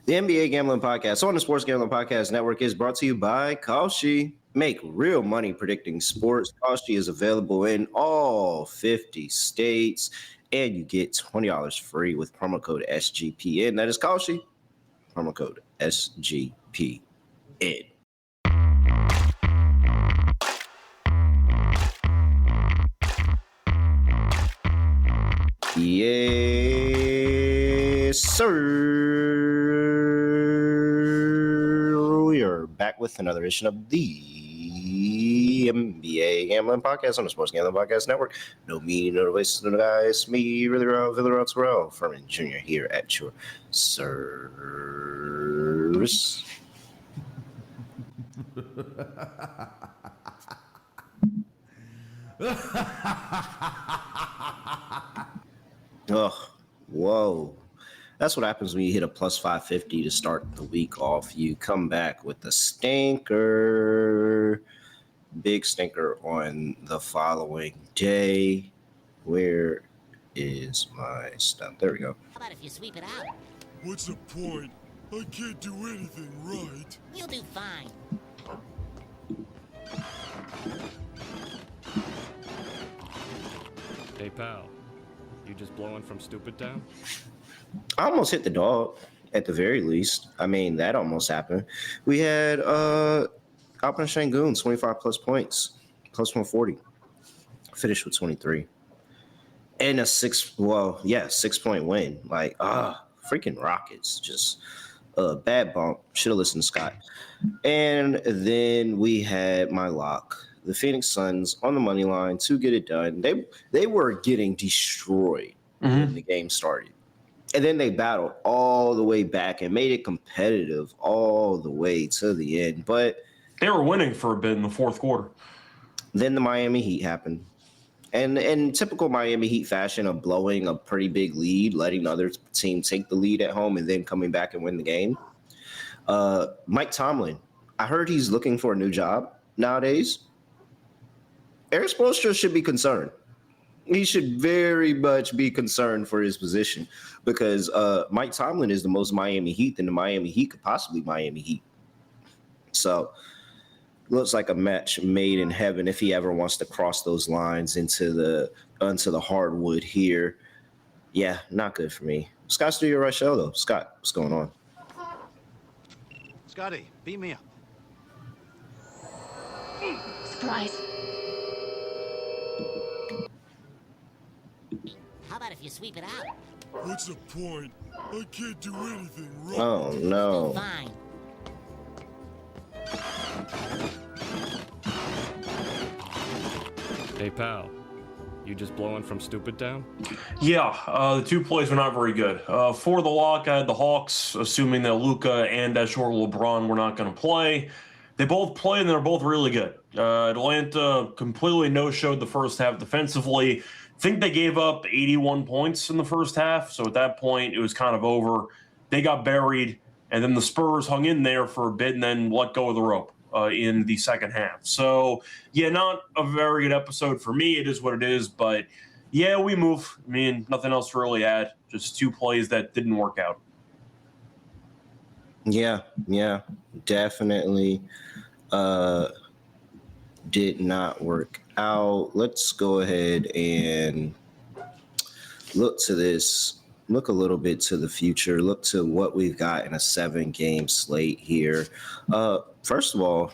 The NBA Gambling Podcast on the Sports Gambling Podcast Network is brought to you by Kalshi. Make real money predicting sports. Kalshi is available in all 50 states, and you get $20 free with promo code SGPN. That is Kalshi. Promo code SGPN. Yes, sir. We are back with another edition of the NBA Gambling Podcast on the Sports Gambling Podcast Network. No me, no voices, no guys. Me, really, Terrell, Furman Jr. here at your service. Oh, whoa. That's what happens when you hit a plus 550 to start the week off. You come back with a stinker, big stinker on the following day. Where is my stuff? There we go. How about if you sweep it out? What's the point? I can't do anything right. You'll do fine. Hey, pal. You just blowing from stupid town? I almost hit the dog at the very least. I mean, that almost happened. We had Alpine Shangoon, 25 plus points, plus 140. Finished with 23. And a 6-point win. Like, freaking Rockets. Just a bad bump. Should have listened to Scott. And then we had my lock. The Phoenix Suns on the money line to get it done. They were getting destroyed when the game started. And then they battled all the way back and made it competitive all the way to the end. But they were winning for a bit in the fourth quarter. Then the Miami Heat happened. And in typical Miami Heat fashion of blowing a pretty big lead, letting the other team take the lead at home and then coming back and win the game. Mike Tomlin, I heard he's looking for a new job nowadays. Eric Spoelstra should be concerned. He should very much be concerned for his position because Mike Tomlin is the most Miami Heat than the Miami Heat could possibly Miami Heat. So looks like a match made in heaven if he ever wants to cross those lines into the hardwood here. Yeah, not good for me. Scott Studio Reichel, though. Scott, what's going on? Scotty, beat me up. Surprise. How about if you sweep it out? What's the point? I can't do anything right. Oh, You'll no. do fine. Hey, pal. You just blowing from stupid town? Yeah, the two plays were not very good. For the lock, I had the Hawks, assuming that Luka and short LeBron were not going to play. They both played, and they're both really good. Atlanta completely no-showed the first half defensively. I think they gave up 81 points in the first half, so at that point, it was kind of over. They got buried, and then the Spurs hung in there for a bit and then let go of the rope in the second half. So, yeah, not a very good episode for me. It is what it is, but, yeah, we move. I mean, nothing else to really add. Just two plays that didn't work out. Yeah, definitely did not work out. Let's go ahead and look to this, look a little bit to the future, look to what we've got in a 7-game slate here. First of all,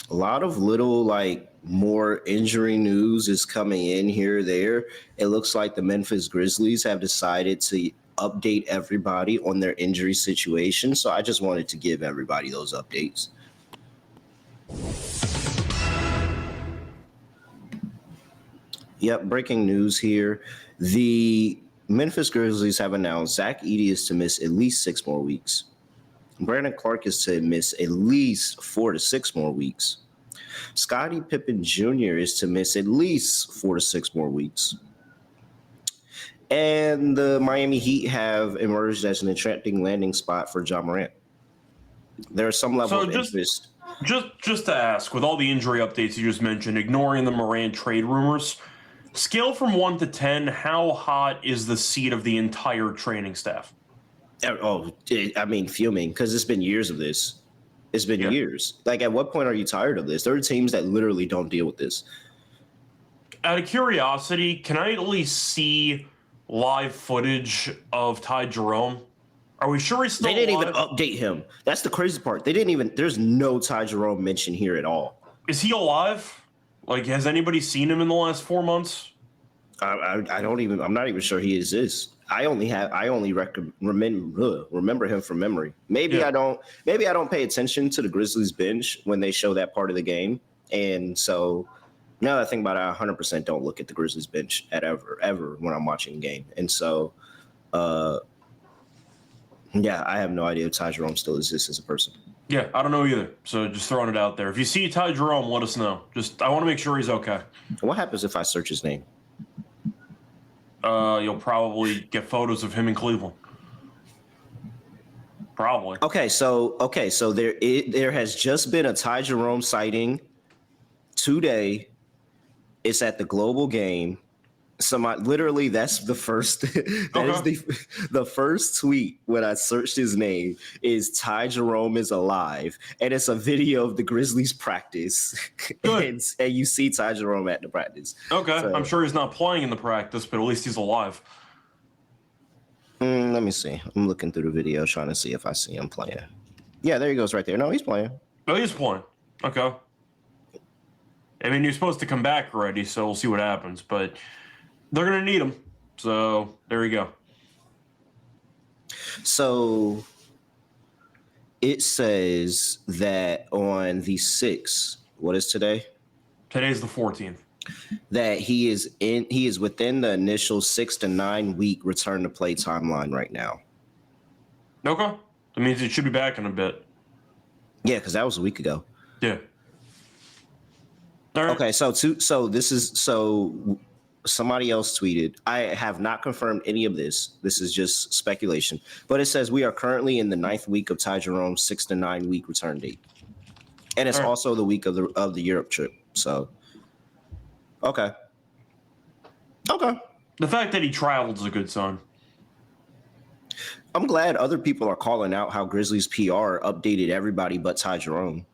a lot of little more injury news is coming in here or there. It looks like the Memphis Grizzlies have decided to update everybody on their injury situation. So I just wanted to give everybody those updates. Yep, breaking news here. The Memphis Grizzlies have announced Zach Edey is to miss at least 6 more weeks. Brandon Clark is to miss at least 4 to 6 more weeks. Scottie Pippen Jr. is to miss at least 4 to 6 more weeks. And the Miami Heat have emerged as an attracting landing spot for Ja Morant. There's some level of interest. Just to ask, with all the injury updates you just mentioned, ignoring the Morant trade rumors, scale from 1 to 10, how hot is the seat of the entire training staff? I mean, fuming, because it's been years of this. It's been years. Like, at what point are you tired of this? There are teams that literally don't deal with this. Out of curiosity, can I at least see live footage of Ty Jerome? Are we sure he's still They didn't alive? even update him. That's the crazy part. They didn't even. There's no Ty Jerome mention here at all. Is he alive? Like, has anybody seen him in the last 4 months? I don't even. I'm not even sure he exists. I only remember him from memory. Maybe I don't pay attention to the Grizzlies bench when they show that part of the game. And so now that I think about it, I 100% don't look at the Grizzlies bench ever when I'm watching a game. And so, yeah, I have no idea if Ty Jerome still exists as a person. Yeah, I don't know either. So just throwing it out there. If you see Ty Jerome, let us know. I want to make sure he's okay. What happens if I search his name? You'll probably get photos of him in Cleveland. Probably. Okay, so there has just been a Ty Jerome sighting today. It's at the Global Game. Literally, that's the first. Is the first tweet when I searched his name is Ty Jerome is alive, and it's a video of the Grizzlies practice, and you see Ty Jerome at the practice. Okay, So, I'm sure he's not playing in the practice, but at least he's alive. let me see. I'm looking through the video trying to see if I see him playing. Yeah, there he goes right there. No, he's playing. Oh, he's playing. Okay. I mean, you're supposed to come back already, so we'll see what happens, but they're going to need him. So there you go. So it says that on the 6th, what is today? Today's the 14th. That he is within the initial 6 to 9 week return to play timeline right now. Okay. That means he should be back in a bit. Yeah, because that was a week ago. Yeah. All right. Okay, so somebody else tweeted. I have not confirmed any of this. This is just speculation. But it says we are currently in the 9th week of Ty Jerome's 6 to 9 week return date. And it's also the week of the Europe trip. So okay. The fact that he traveled is a good sign. I'm glad other people are calling out how Grizzlies PR updated everybody but Ty Jerome.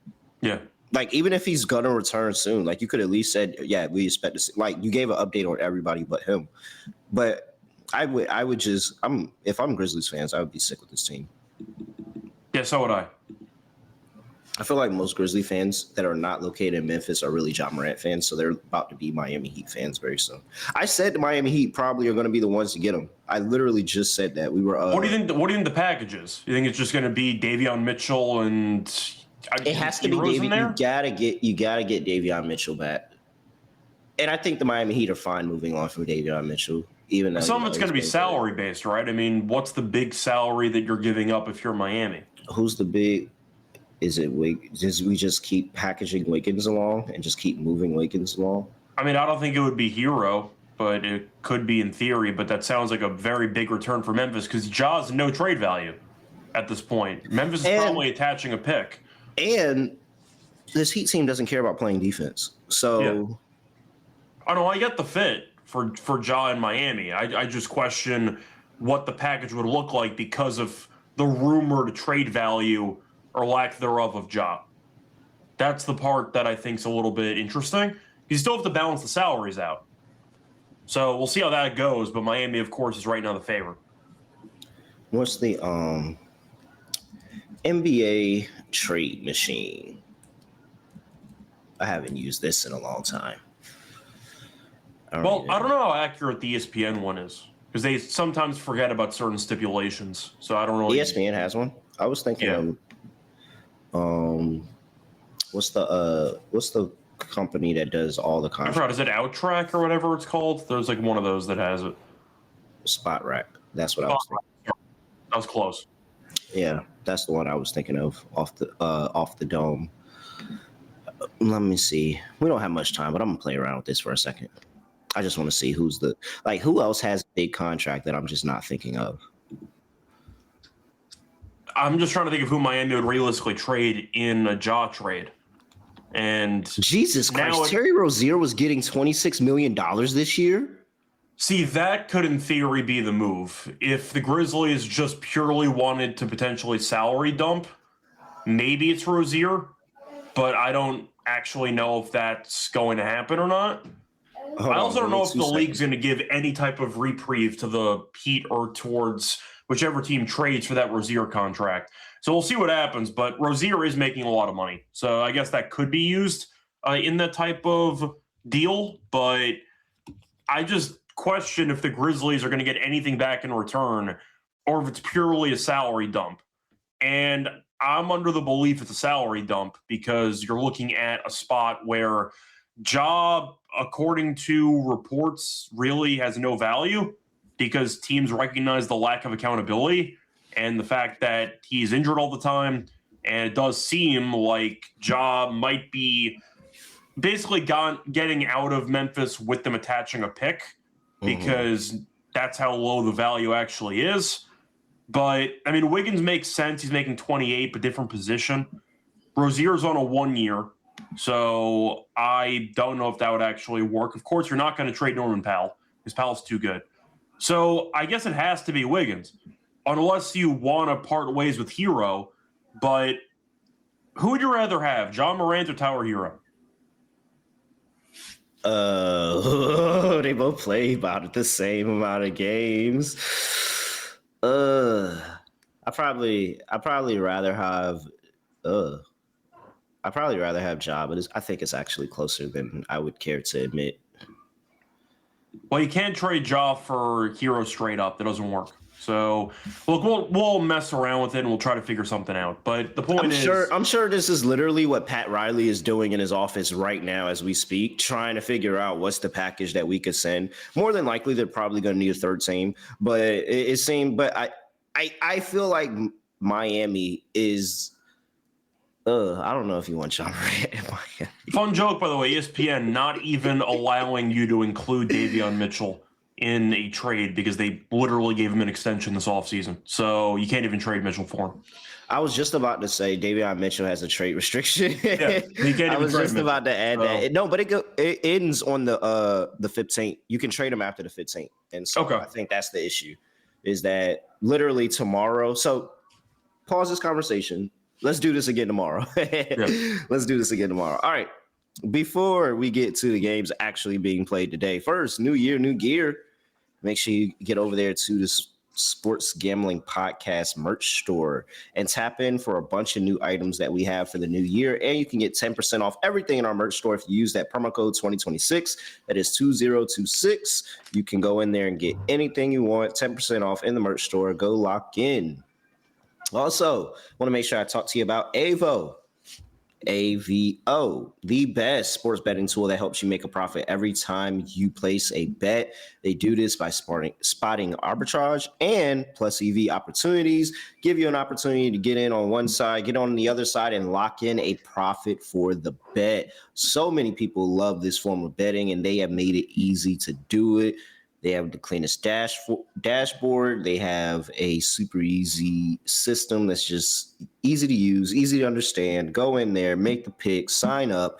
Yeah. Like, even if he's gonna return soon, like, you could at least said, yeah, we expect to see, like, you gave an update on everybody but him. But I would just, if I'm Grizzlies fans, I would be sick with this team. Yeah, so would I. I feel like most Grizzly fans that are not located in Memphis are really Ja Morant fans, so they're about to be Miami Heat fans very soon. I said the Miami Heat probably are going to be the ones to get him. I literally just said that. We were. What do you think? What do you think the package is? You think it's just going to be Davion Mitchell and? It has to be Davion. You gotta get Davion Mitchell back. And I think the Miami Heat are fine moving on from Davion Mitchell. Even though some of it's going to be salary based, right? I mean, what's the big salary that you're giving up if you're Miami? Who's the big? Is it we just keep packaging Wiggins along and just keep moving Wiggins along? I mean, I don't think it would be Hero, but it could be in theory. But that sounds like a very big return for Memphis because Ja's no trade value at this point. Memphis is probably attaching a pick. And this Heat team doesn't care about playing defense. So, yeah. I know I get the fit for Ja in Miami. I just question what the package would look like because of the rumored trade value or lack thereof of Ja. That's the part that I think is a little bit interesting. You still have to balance the salaries out. So we'll see how that goes. But Miami, of course, is right now the favorite. What's the NBA trade machine? I haven't used this in a long time. I don't know how accurate the ESPN one is because they sometimes forget about certain stipulations. So I don't really. ESPN has one. I was thinking of what's the company that does all the contracts? I forgot. Is it Outtrack or whatever it's called? There's like one of those that has it. Spot Rack. That's what I was thinking. That was close. Yeah, that's the one I was thinking of off the dome. Let me see. We don't have much time, but I'm gonna play around with this for a second. I just want to see who else has a big contract that I'm just not thinking of. I'm just trying to think of who Miami would realistically trade in a Ja trade. And Jesus Christ, Terry Rozier was getting $26 million this year. See, that could in theory be the move. If the Grizzlies just purely wanted to potentially salary dump, maybe it's Rozier, but I don't actually know if that's going to happen or not. I also don't know if the league's going to give any type of reprieve to the Heat or towards whichever team trades for that Rozier contract. So we'll see what happens, but Rozier is making a lot of money. So I guess that could be used in that type of deal, but I just question if the Grizzlies are going to get anything back in return or if it's purely a salary dump. And I'm under the belief it's a salary dump because you're looking at a spot where Ja, according to reports, really has no value because teams recognize the lack of accountability and the fact that he's injured all the time. And it does seem like Ja might be basically getting out of Memphis with them attaching a pick because that's how low the value actually is. But, I mean, Wiggins makes sense. He's making 28, but different position. Rozier's on a 1 year, so I don't know if that would actually work. Of course, you're not going to trade Norman Powell because Powell's too good. So I guess it has to be Wiggins, unless you want to part ways with Hero. But who would you rather have, John Morant or Tyler Hero? They both play about the same amount of games. I probably rather have Ja, but I think it's actually closer than I would care to admit. Well, you can't trade Ja for Hero straight up. That doesn't work. So, look, we'll mess around with it and we'll try to figure something out. But the point I'm sure this is literally what Pat Riley is doing in his office right now as we speak, trying to figure out what's the package that we could send. More than likely, they're probably going to need a third team. But it seemed, but I feel like Miami is. I don't know if you want John Morant in Miami. Fun joke, by the way, ESPN not even allowing you to include Davion Mitchell in a trade because they literally gave him an extension this offseason. So you can't even trade Mitchell for him. I was just about to say Davion Mitchell has a trade restriction. Yeah, I was just about to add that. No, but it ends on the 15th. You can trade him after the 15th. And so I think that's the issue, is that literally tomorrow. So pause this conversation. Let's do this again tomorrow. Let's do this again tomorrow. All right. Before we get to the games actually being played today, first, new year, new gear. Make sure you get over there to the Sports Gambling Podcast merch store and tap in for a bunch of new items that we have for the new year. And you can get 10% off everything in our merch store if you use that promo code 2026. That is 2026. You can go in there and get anything you want, 10% off in the merch store. Go lock in. Also, want to make sure I talk to you about AVO. AVO, the best sports betting tool that helps you make a profit every time you place a bet. They do this by spotting arbitrage and plus EV opportunities, give you an opportunity to get in on one side, get on the other side, and lock in a profit for the bet. So many people love this form of betting, and they have made it easy to do it. They have the cleanest dashboard. They have a super easy system that's just easy to use, easy to understand. Go in there, make the pick, sign up.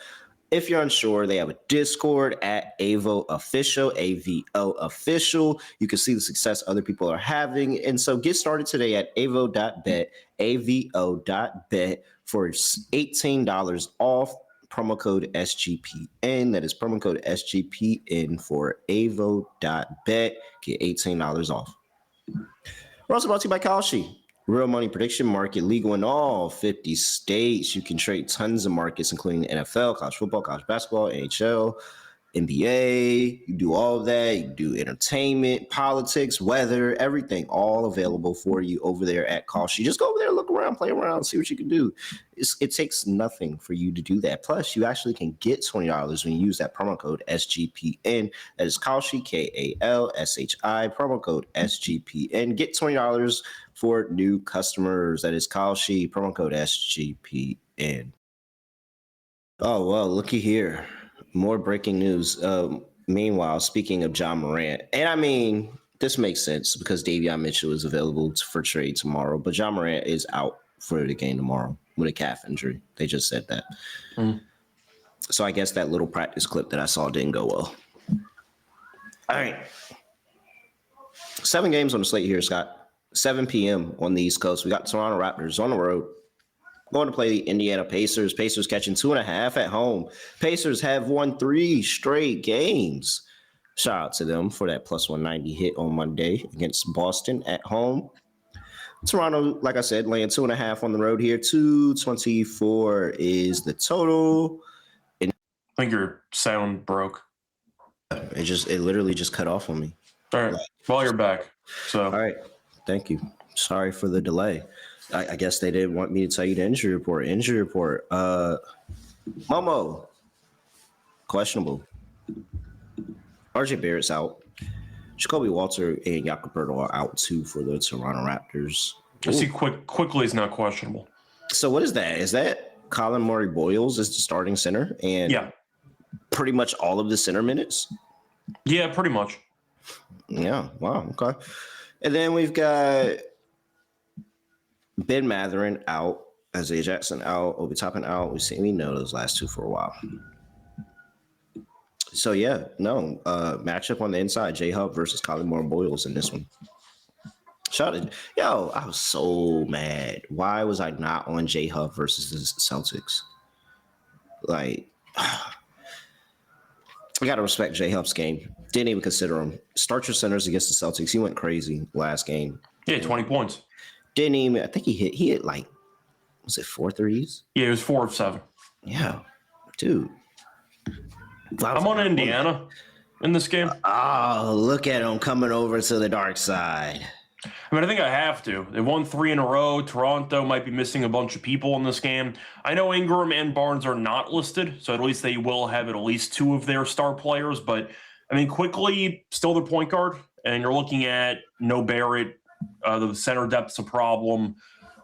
If you're unsure, they have a Discord at AVO Official, AVO Official. You can see the success other people are having. And so get started today at avo.bet, avo.bet for $18 off. Promo code SGPN. That is promo code SGPN for avo.bet. Get $18 off. We're also brought to you by Kalshi. Real money prediction market, legal in all 50 states. You can trade tons of markets, including NFL, college football, college basketball, NHL, NBA. You do all of that. You do entertainment, politics, weather, everything, all available for you over there at Kalshi. Just go over there, look around, play around, see what you can do. It takes nothing for you to do that. Plus, you actually can get $20 when you use that promo code SGPN. That is Kalshi, Kalshi, promo code SGPN. Get $20 for new customers. That is Kalshi, promo code SGPN. Oh, well, looky here. More breaking news. Meanwhile, speaking of John Morant, and I mean, this makes sense because Davion Mitchell is available for trade tomorrow, but John Morant is out for the game tomorrow with a calf injury. They just said that. So I guess that little practice clip that I saw didn't go well. All right. 7 games on the slate here, Scott. 7 p.m. on the East Coast. We got Toronto Raptors on the road. Going to play the Indiana Pacers. Pacers catching 2.5 at home. Pacers have won 3 straight games. Shout out to them for that plus 190 hit on Monday against Boston at home. Toronto, like I said, laying 2.5 on the road here. 224 is the total. I think your sound broke. It literally just cut off on me. All right. Well, you're back. So all right. Thank you. Sorry for the delay. I guess they didn't want me to tell you the injury report. Injury report. Momo, questionable. RJ Barrett's out. Jacoby Walter and Jakob Poeltl are out too for the Toronto Raptors. I see quickly is not questionable. So what is that? Is that Colin Murray Boyles is the starting center and pretty much all of the center minutes? Yeah, pretty much. Yeah. Wow. Okay. And then we've got Ben Mathurin out, Isaiah Jackson out, Obi Toppin out. We know those last two for a while. So matchup on the inside, J-Hub versus Colin Moore Boyles in this one. I was so mad. Why was I not on J-Hub versus the Celtics? Like, I gotta respect J-Hub's game. Didn't even consider him. Start your centers against the Celtics. He went crazy last game. Yeah, 20 points. Didn't even. I think he hit like, was it 4 threes? Yeah, it was 4 of 7. Yeah, dude. I'm on Indiana in this game. Oh, look at him coming over to the dark side. I mean, I think I have to. They won 3 in a row. Toronto might be missing a bunch of people in this game. I know Ingram and Barnes are not listed, so at least they will have at least 2 of their star players. But, I mean, quickly, still the point guard, and you're looking at no Barrett. The center depth's a problem.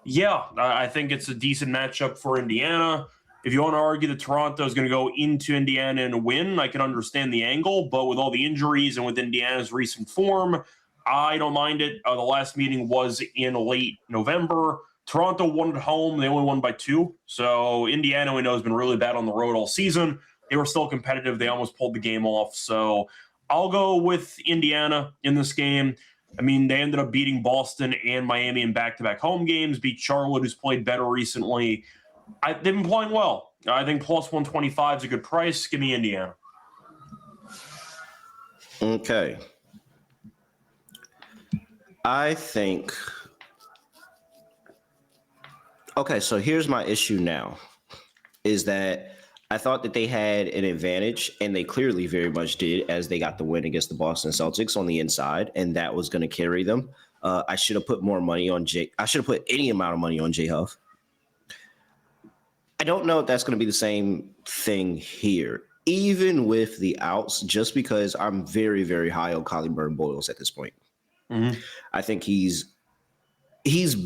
Yeah, I think it's a decent matchup for Indiana. If you want to argue that Toronto is going to go into Indiana and win, I can understand the angle. But with all the injuries and with Indiana's recent form, I don't mind it. The last meeting was in late November. Toronto won at home. They only won by 2. So Indiana, we know, has been really bad on the road all season. They were still competitive. They almost pulled the game off. So I'll go with Indiana in this game. I mean, they ended up beating Boston and Miami in back-to-back home games, beat Charlotte, who's played better recently. They've been playing well. I think plus 125 is a good price. Give me Indiana. Okay. I think. Okay, so here's my issue now, is that I thought that they had an advantage, and they clearly very much did, as they got the win against the Boston Celtics on the inside, and that was going to carry them. I should have put more money on I should have put any amount of money on J-Huff. I don't know if that's going to be the same thing here, even with the outs, just because I'm very, very high on Colin Murray Boyles at this point. Mm-hmm. I think he's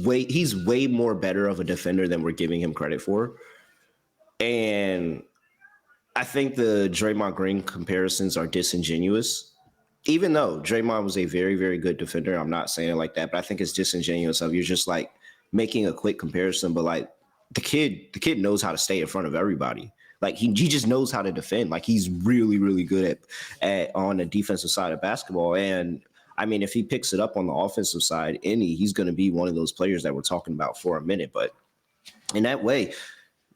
way more better of a defender than we're giving him credit for. And I think the Draymond Green comparisons are disingenuous, even though Draymond was a very, very good defender. I'm not saying it like that, but I think it's disingenuous of you're just like making a quick comparison, but like the kid knows how to stay in front of everybody. Like he just knows how to defend. Like he's really, really good at on the defensive side of basketball. And I mean, if he picks it up on the offensive side, he's going to be one of those players that we're talking about for a minute. But in that way,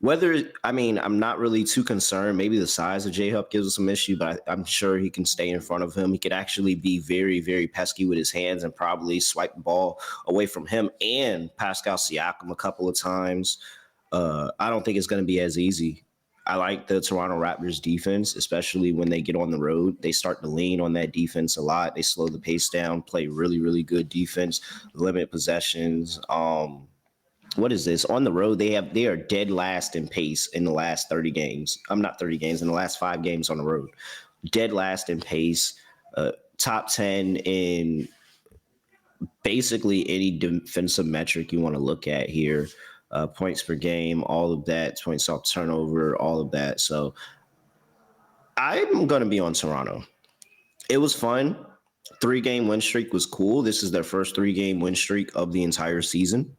I'm not really too concerned. Maybe the size of J-Hub gives us some issue, but I'm sure he can stay in front of him. He could actually be very, very pesky with his hands and probably swipe the ball away from him and Pascal Siakam a couple of times. I don't think it's going to be as easy. I like the Toronto Raptors defense, especially when they get on the road. They start to lean on that defense a lot. They slow the pace down, play really, really good defense, limit possessions. What is this? On the road, they are dead last in pace in the last 30 games. In the last 5 games on the road. Dead last in pace, top 10 in basically any defensive metric you want to look at here. Points per game, all of that, points off turnover, all of that. So I'm going to be on Toronto. It was fun. 3-game win streak was cool. This is their first 3-game win streak of the entire season.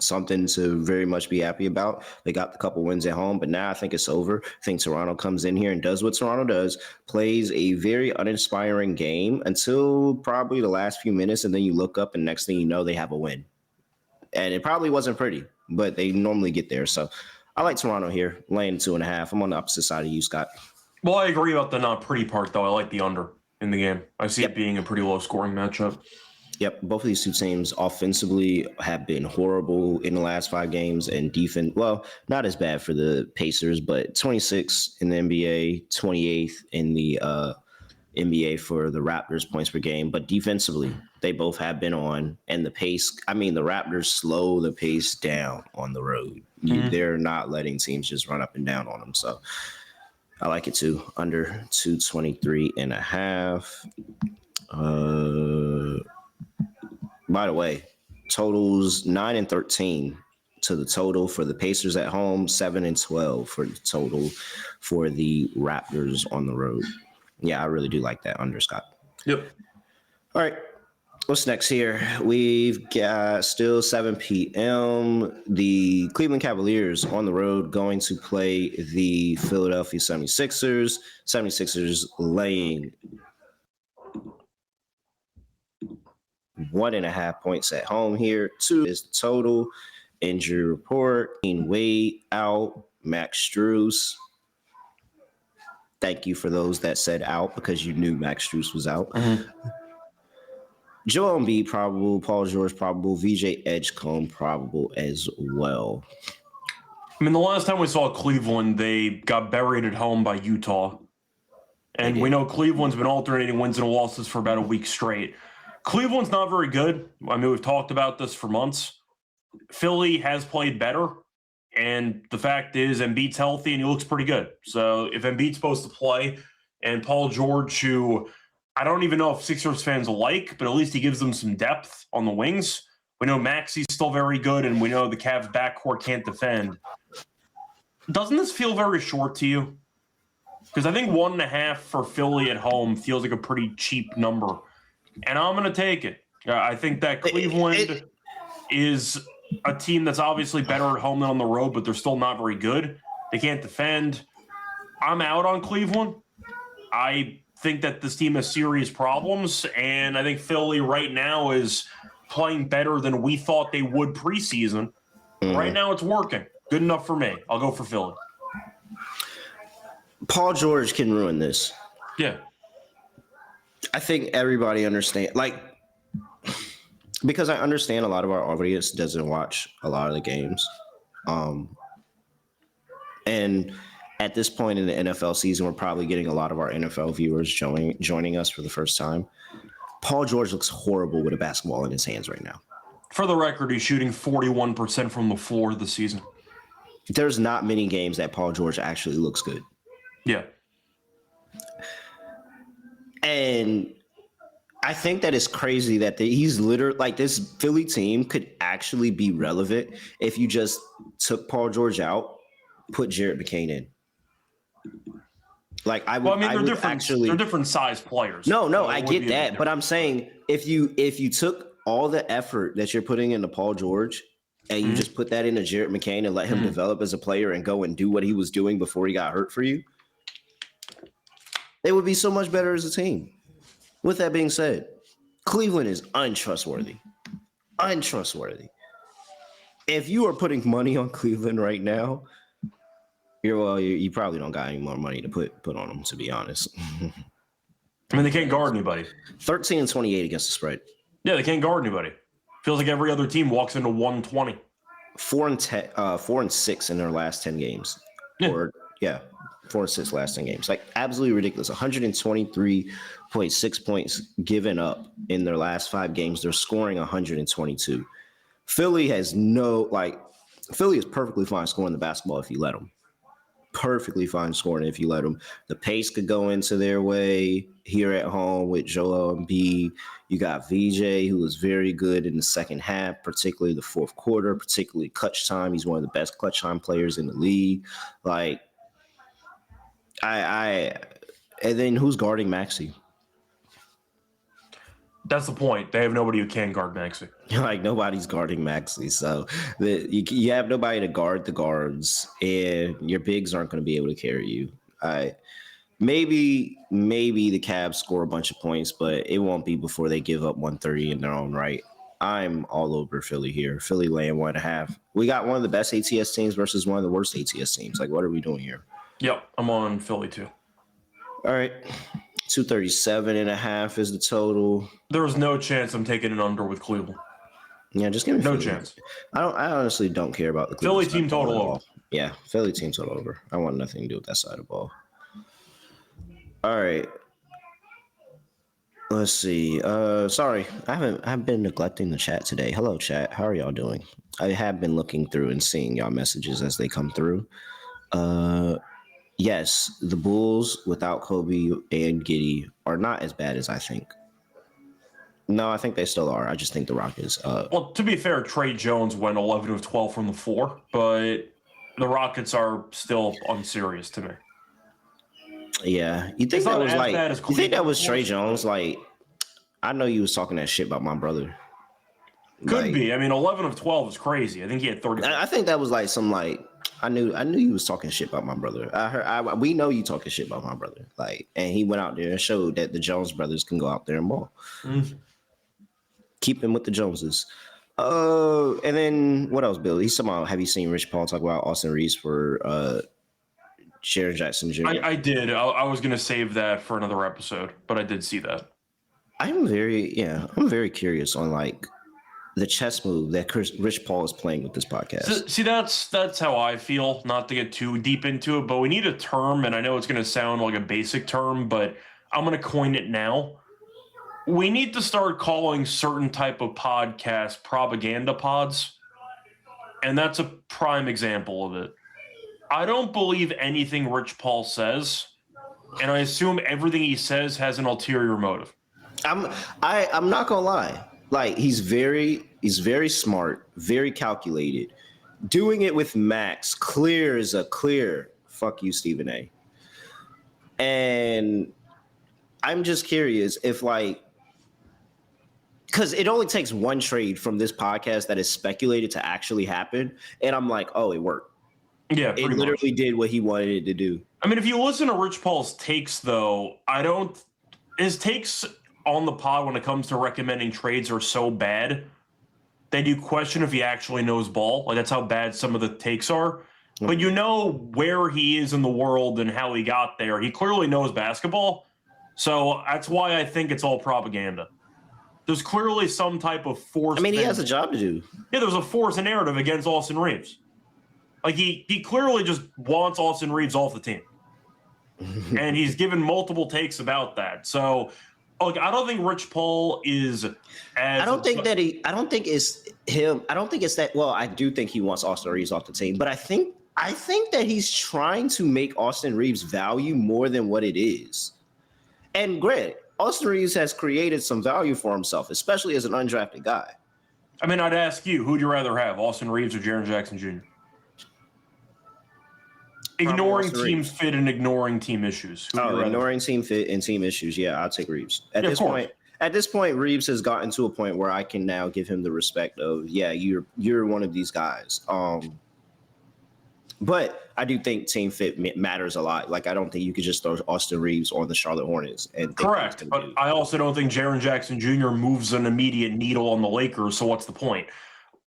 something to very much be happy about. They got the couple wins at home, but now I think it's over. I think Toronto comes in here and does what Toronto does, plays a very uninspiring game until probably the last few minutes, and then you look up and next thing you know, they have a win. And it probably wasn't pretty, but they normally get there. So I like Toronto here, laying 2.5. I'm on the opposite side of you, Scott. Well, I agree about the not pretty part, though. I like the under in the game. I see it being a pretty low-scoring matchup. Yep, both of these two teams offensively have been horrible in the last 5 games, and defense, well, not as bad for the Pacers, but 26th in the NBA, 28th in the NBA for the Raptors points per game. But defensively, they both have been on, and the pace, the Raptors slow the pace down on the road. They're not letting teams just run up and down on them. So I like it too. Under 223.5. By the way, totals 9 and 13 to the total for the Pacers at home, 7 and 12 for the total for the Raptors on the road. Yeah, I really do like that under, Scott. Yep. All right. What's next here? We've got still 7 p.m. The Cleveland Cavaliers on the road going to play the Philadelphia 76ers. 76ers laying 1.5 points at home here. 2 is the total. Injury report. Wade out. Max Strus. Thank you for those that said out because you knew Max Strus was out. Joel Embiid probable. Paul George probable. VJ Edgecombe probable as well. The last time we saw Cleveland, they got buried at home by Utah. And we know Cleveland's been alternating wins and losses for about a week straight. Cleveland's not very good. We've talked about this for months. Philly has played better, and the fact is Embiid's healthy and he looks pretty good. So if Embiid's supposed to play, and Paul George, who I don't even know if Sixers fans like, but at least he gives them some depth on the wings. We know Maxi's still very good, and we know the Cavs backcourt can't defend. Doesn't this feel very short to you? Because I think 1.5 for Philly at home feels like a pretty cheap number. And I'm going to take it. I think that Cleveland is a team that's obviously better at home than on the road, but they're still not very good. They can't defend. I'm out on Cleveland. I think that this team has serious problems, and I think Philly right now is playing better than we thought they would preseason. Right now it's working. Good enough for me. I'll go for Philly. Paul George can ruin this. Yeah. I think everybody understands, because I understand a lot of our audience doesn't watch a lot of the games. And at this point in the NFL season, we're probably getting a lot of our NFL viewers joining us for the first time. Paul George looks horrible with a basketball in his hands right now. For the record, he's shooting 41% from the floor this season. There's not many games that Paul George actually looks good. Yeah. And I think that it's crazy that he's literally this Philly team could actually be relevant if you just took Paul George out, put Jared McCain in. They're different size players. No, so I get that, but I'm saying if you took all the effort that you're putting into Paul George and you just put that into Jared McCain and let him develop as a player and go and do what he was doing before he got hurt for you, they would be so much better as a team. With that being said, Cleveland is untrustworthy. Untrustworthy. If you are putting money on Cleveland right now, you probably don't got any more money to put on them, to be honest. They can't guard anybody. 13 and 28 against the spread. Yeah, they can't guard anybody. Feels like every other team walks into 120. 4 and 6 in their last 10 games. Yeah. 4 and 6 last 10 games. Absolutely ridiculous. 123.6 points given up in their last 5 games. They're scoring 122. Philly is perfectly fine scoring the basketball if you let them. Perfectly fine scoring if you let them. The pace could go into their way here at home with Joel Embiid. You got VJ, who was very good in the second half, particularly the fourth quarter, particularly clutch time. He's one of the best clutch time players in the league. And then who's guarding Maxey? That's the point. They have nobody who can guard Maxey. Like nobody's guarding Maxey, so you have nobody to guard the guards, and your bigs aren't going to be able to carry you. Maybe the Cavs score a bunch of points, but it won't be before they give up 130 in their own right. I'm all over Philly here. Philly laying 1.5. We got one of the best ATS teams versus one of the worst ATS teams. Like, what are we doing here? Yep, I'm on Philly too. All right. 237.5 is the total. There's no chance I'm taking an under with Cleveland. Yeah, just give me no Philly. chance. I honestly don't care about the Philly team total over. Yeah, Philly team total over. I want nothing to do with that side of the ball. All right. Let's see. Sorry, I've been neglecting the chat today. Hello, chat. How are y'all doing? I have been looking through and seeing y'all messages as they come through. Yes, the Bulls without Kobe and Giddey are not as bad as I think. No, I think they still are. I just think the Rockets. Well, to be fair, Trey Jones went 11 of 12 from the floor, but the Rockets are still unserious to me. Yeah, you think that was like? You think that was Trey Jones? Like, I know you was talking that shit about my brother. Could be. I mean, 11 of 12 is crazy. I think he had 30. I think that was like some like. I knew you was talking shit about my brother. We know you talking shit about my brother. Like, and he went out there and showed that the Jones brothers can go out there and ball. Mm-hmm. Keep him with the Joneses. And then what else, Bill? He's talking about, have you seen Rich Paul talk about Austin Reeves for Jaren Jackson Jr.? I did. I was going to save that for another episode, but I did see that. I'm very curious on like the chess move that Rich Paul is playing with this podcast. See, that's how I feel, not to get too deep into it, but we need a term, and I know it's going to sound like a basic term, but I'm going to coin it now. We need to start calling certain type of podcasts propaganda pods, and that's a prime example of it. I don't believe anything Rich Paul says, and I assume everything he says has an ulterior motive. I'm not gonna lie. Like, he's very smart, very calculated. Doing it with Max, clear as a clear. Fuck you, Stephen A. And I'm just curious if, like, because it only takes one trade from this podcast that is speculated to actually happen, and I'm like, oh, it worked. Yeah, it literally did what he wanted it to do. I mean, if you listen to Rich Paul's takes, though, his takes on the pod when it comes to recommending trades are so bad that you question if he actually knows ball. Like, that's how bad some of the takes are. Mm-hmm. But you know where he is in the world and how he got there. He clearly knows basketball. So that's why I think it's all propaganda. There's clearly some type of force. I mean, he has a job to do. Yeah, there's a force and narrative against Austin Reeves. Like, he clearly just wants Austin Reeves off the team. And he's given multiple takes about that. So, look, I don't think Rich Paul is as... I don't think it's him. I don't think it's that... Well, I do think he wants Austin Reeves off the team. But I think that he's trying to make Austin Reeves value more than what it is. And granted, Austin Reeves has created some value for himself, especially as an undrafted guy. I mean, I'd ask you, who'd you rather have, Austin Reeves or Jaren Jackson Jr.? Ignoring team fit and ignoring team issues. Ignoring team fit and team issues. Yeah, I'll take Reeves. At this point, Reeves has gotten to a point where I can now give him the respect of, yeah, you're one of these guys. But I do think team fit matters a lot. Like, I don't think you could just throw Austin Reeves on the Charlotte Hornets. Correct. But I also don't think Jaren Jackson Jr. moves an immediate needle on the Lakers. So what's the point?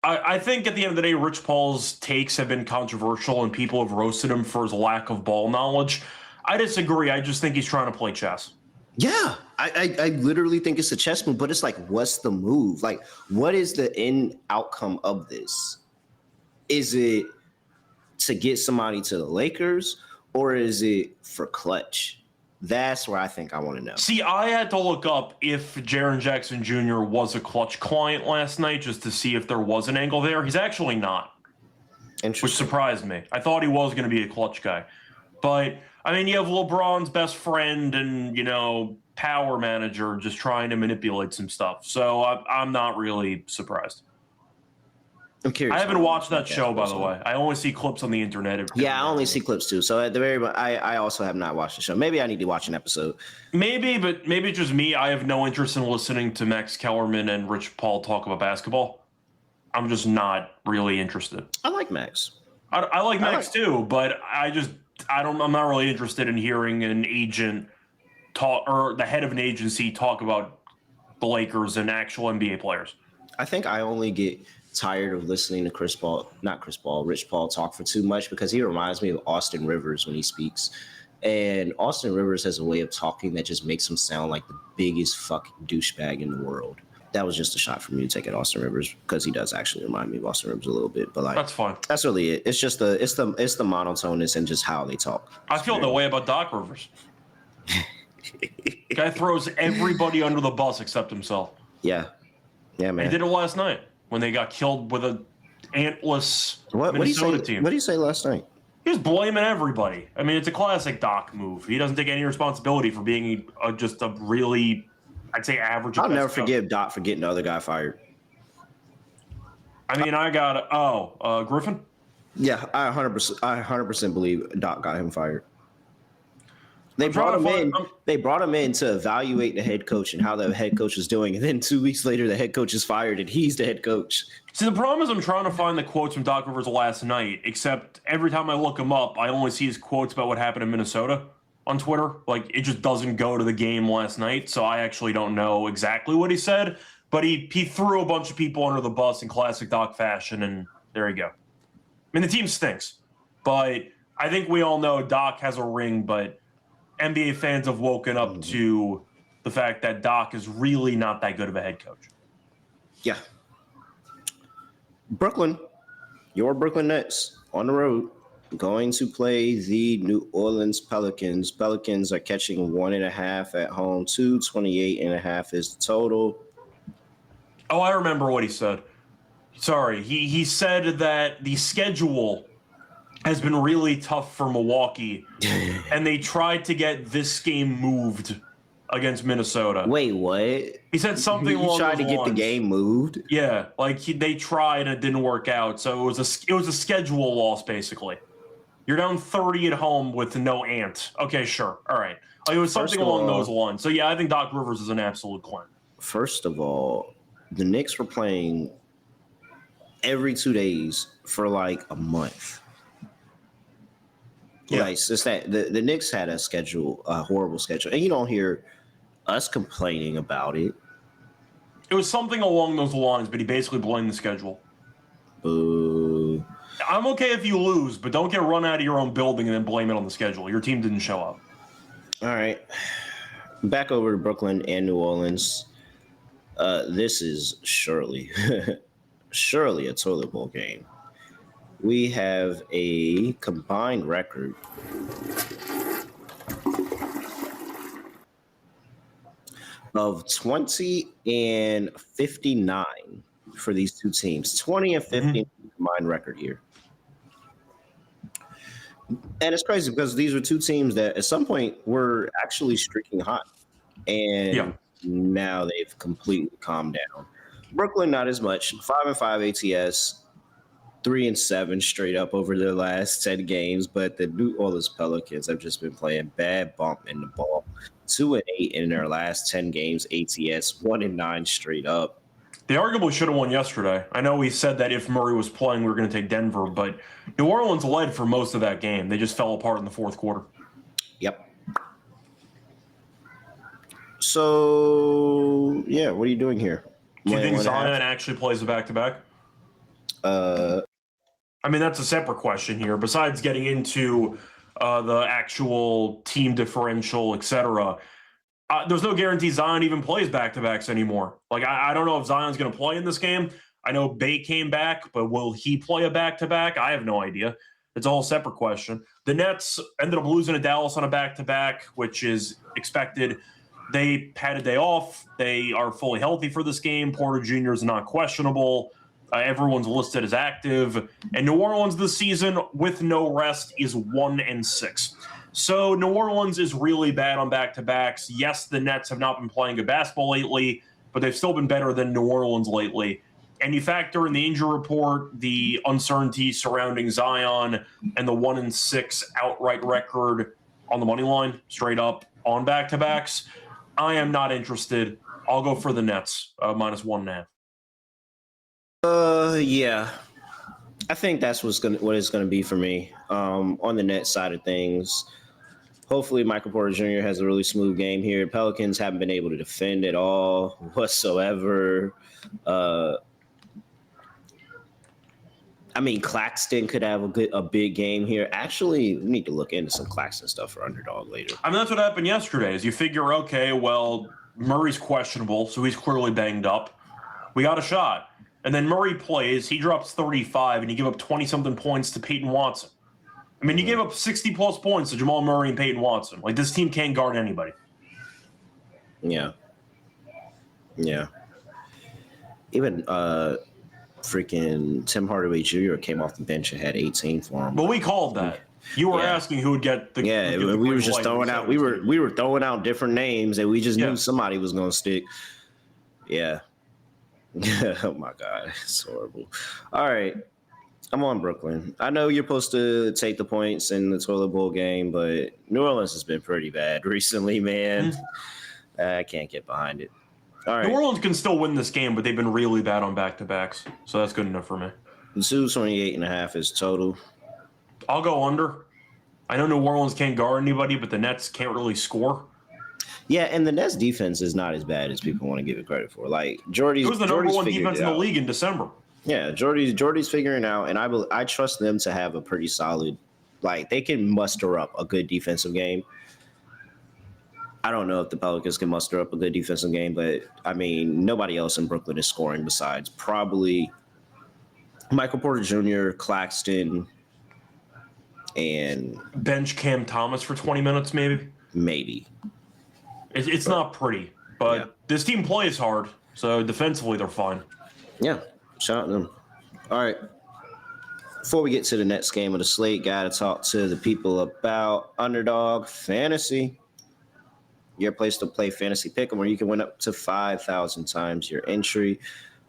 I think at the end of the day, Rich Paul's takes have been controversial and people have roasted him for his lack of ball knowledge. I disagree. I just think he's trying to play chess. Yeah, I literally think it's a chess move, but it's like, what's the move? Like, what is the end outcome of this? Is it to get somebody to the Lakers, or is it for clutch? That's where I think I want to know. See, I had to look up if Jaren Jackson Jr. was a clutch client last night just to see if there was an angle there. He's actually not, which surprised me. I thought he was going to be a clutch guy. But, I mean, you have LeBron's best friend and, power manager just trying to manipulate some stuff. So I'm not really surprised. I'm curious. I haven't watched that podcast show, by goes the on. way. I only see clips on the internet. Yeah, I only see clips too. So at the very, I also have not watched the show. Maybe I need to watch an episode. Maybe, but maybe it's just me. I have no interest in listening to Max Kellerman and Rich Paul talk about basketball. I'm just not really interested. I like Max. I like Max too, but I'm not really interested in hearing an agent talk or the head of an agency talk about the Lakers and actual NBA players. I think I only get tired of listening to Rich Paul talk for too much because he reminds me of Austin Rivers when he speaks. And Austin Rivers has a way of talking that just makes him sound like the biggest fucking douchebag in the world. That was just a shot from you to take at Austin Rivers because he does actually remind me of Austin Rivers a little bit. But like that's fine. That's really it. It's just the monotoneness and just how they talk. I feel the way about Doc Rivers. Guy throws everybody under the bus except himself. Yeah, man. He did it last night when they got killed with a antless What Minnesota team. What did you say last night? He was blaming everybody. I mean, it's a classic Doc move. He doesn't take any responsibility for being just a really, I'd say, average. I'll never forgive Doc for getting the other guy fired. I mean, I got Griffin. Yeah, I 100% believe Doc got him fired. They brought him in to evaluate the head coach and how the head coach is doing, and then 2 weeks later, the head coach is fired, and he's the head coach. See, the problem is I'm trying to find the quotes from Doc Rivers last night, except every time I look him up, I only see his quotes about what happened in Minnesota on Twitter. Like, it just doesn't go to the game last night, so I actually don't know exactly what he said, but he threw a bunch of people under the bus in classic Doc fashion, and there you go. I mean, the team stinks, but I think we all know Doc has a ring, but NBA fans have woken up to the fact that Doc is really not that good of a head coach. Yeah. Brooklyn, your Brooklyn Nets on the road, going to play the New Orleans Pelicans. Pelicans are catching 1.5 at home. 228.5 is the total. Oh, I remember what he said. Sorry. He said that the schedule has been really tough for Milwaukee, and they tried to get this game moved against Minnesota. Wait, what? He said something along those lines. He tried to get the game moved? Yeah, like they tried and it didn't work out. So it was a schedule loss, basically. You're down 30 at home with no Ant. Okay, sure. All right. Like, it was something along those lines. So, yeah, I think Doc Rivers is an absolute clown. First of all, the Knicks were playing every 2 days for like a month. Yeah, it's just that the Knicks had a horrible schedule, and you don't hear us complaining about it. It was something along those lines, but he basically blamed the schedule. Boo. I'm okay if you lose, but don't get run out of your own building and then blame it on the schedule. Your team didn't show up. All right, back over to Brooklyn and New Orleans. This is surely a toilet bowl game. We have a combined record of 20 and 59 for these two teams. 20 and 50 combined record here. And it's crazy because these are two teams that at some point were actually streaking hot. And now they've completely calmed down. Brooklyn, not as much. 5-5 ATS. 3-7 straight up over their last 10 games, but the New Orleans Pelicans have just been playing bad bump in the ball. 2-8 in their last 10 games ATS, 1-9 straight up. They arguably should have won yesterday. I know we said that if Murray was playing, we were going to take Denver, but New Orleans led for most of that game. They just fell apart in the fourth quarter. Yep. So, yeah, what are you doing here? Do you think Zion actually plays a back-to-back? I mean, that's a separate question here. Besides getting into the actual team differential, etc., there's no guarantee Zion even plays back-to-backs anymore. Like, I don't know if Zion's going to play in this game. I know Bay came back, but will he play a back-to-back? I have no idea. It's a whole separate question. The Nets ended up losing to Dallas on a back-to-back, which is expected. They had a day off. They are fully healthy for this game. Porter Jr. is not questionable. Everyone's listed as active. And New Orleans this season, with no rest, is 1-6. So New Orleans is really bad on back-to-backs. Yes, the Nets have not been playing good basketball lately, but they've still been better than New Orleans lately. and you factor in the injury report, the uncertainty surrounding Zion, and the 1-6 outright record on the money line, straight up on back-to-backs, I am not interested. I'll go for the Nets, -1.5. Yeah. I think that's what it's gonna be for me. On the net side of things. Hopefully Michael Porter Jr. has a really smooth game here. Pelicans haven't been able to defend at all whatsoever. I mean, Claxton could have a big game here. Actually, we need to look into some Claxton stuff for underdog later. I mean, that's what happened yesterday. Is you figure, okay, well, Murray's questionable, so he's clearly banged up. We got a shot. And then Murray plays, he drops 35, and you give up 20-something points to Peyton Watson. I mean, you gave up 60-plus points to Jamal Murray and Peyton Watson. Like, this team can't guard anybody. Yeah. Even freaking Tim Hardaway Jr. came off the bench and had 18 for him. But we called that. You were asking who would get the. Yeah, we were just throwing out. We were throwing out different names, and we just knew somebody was going to stick. Yeah. Oh my God, it's horrible. All right, I'm on Brooklyn. I know you're supposed to take the points in the toilet bowl game, but New Orleans has been pretty bad recently, man. I can't get behind it. All right. New Orleans can still win this game, but they've been really bad on back-to-backs, so that's good enough for me. The 228.5 is total. I'll go under. I know New Orleans can't guard anybody, but the Nets can't really score. Yeah, and the Nets defense is not as bad as people want to give it credit for. Like Jordy's, it was the number one defense in the league in December. Yeah, Jordy's figuring out, and I trust them to have a pretty solid. Like they can muster up a good defensive game. I don't know if the Pelicans can muster up a good defensive game, but I mean nobody else in Brooklyn is scoring besides probably Michael Porter Jr., Claxton, and bench Cam Thomas for 20 minutes, maybe. It's not pretty, but this team plays hard, so defensively they're fine. Yeah, shout out to them. All right. Before we get to the next game of the slate, got to talk to the people about Underdog Fantasy. Your place to play fantasy pick'em where you can win up to 5,000 times your entry.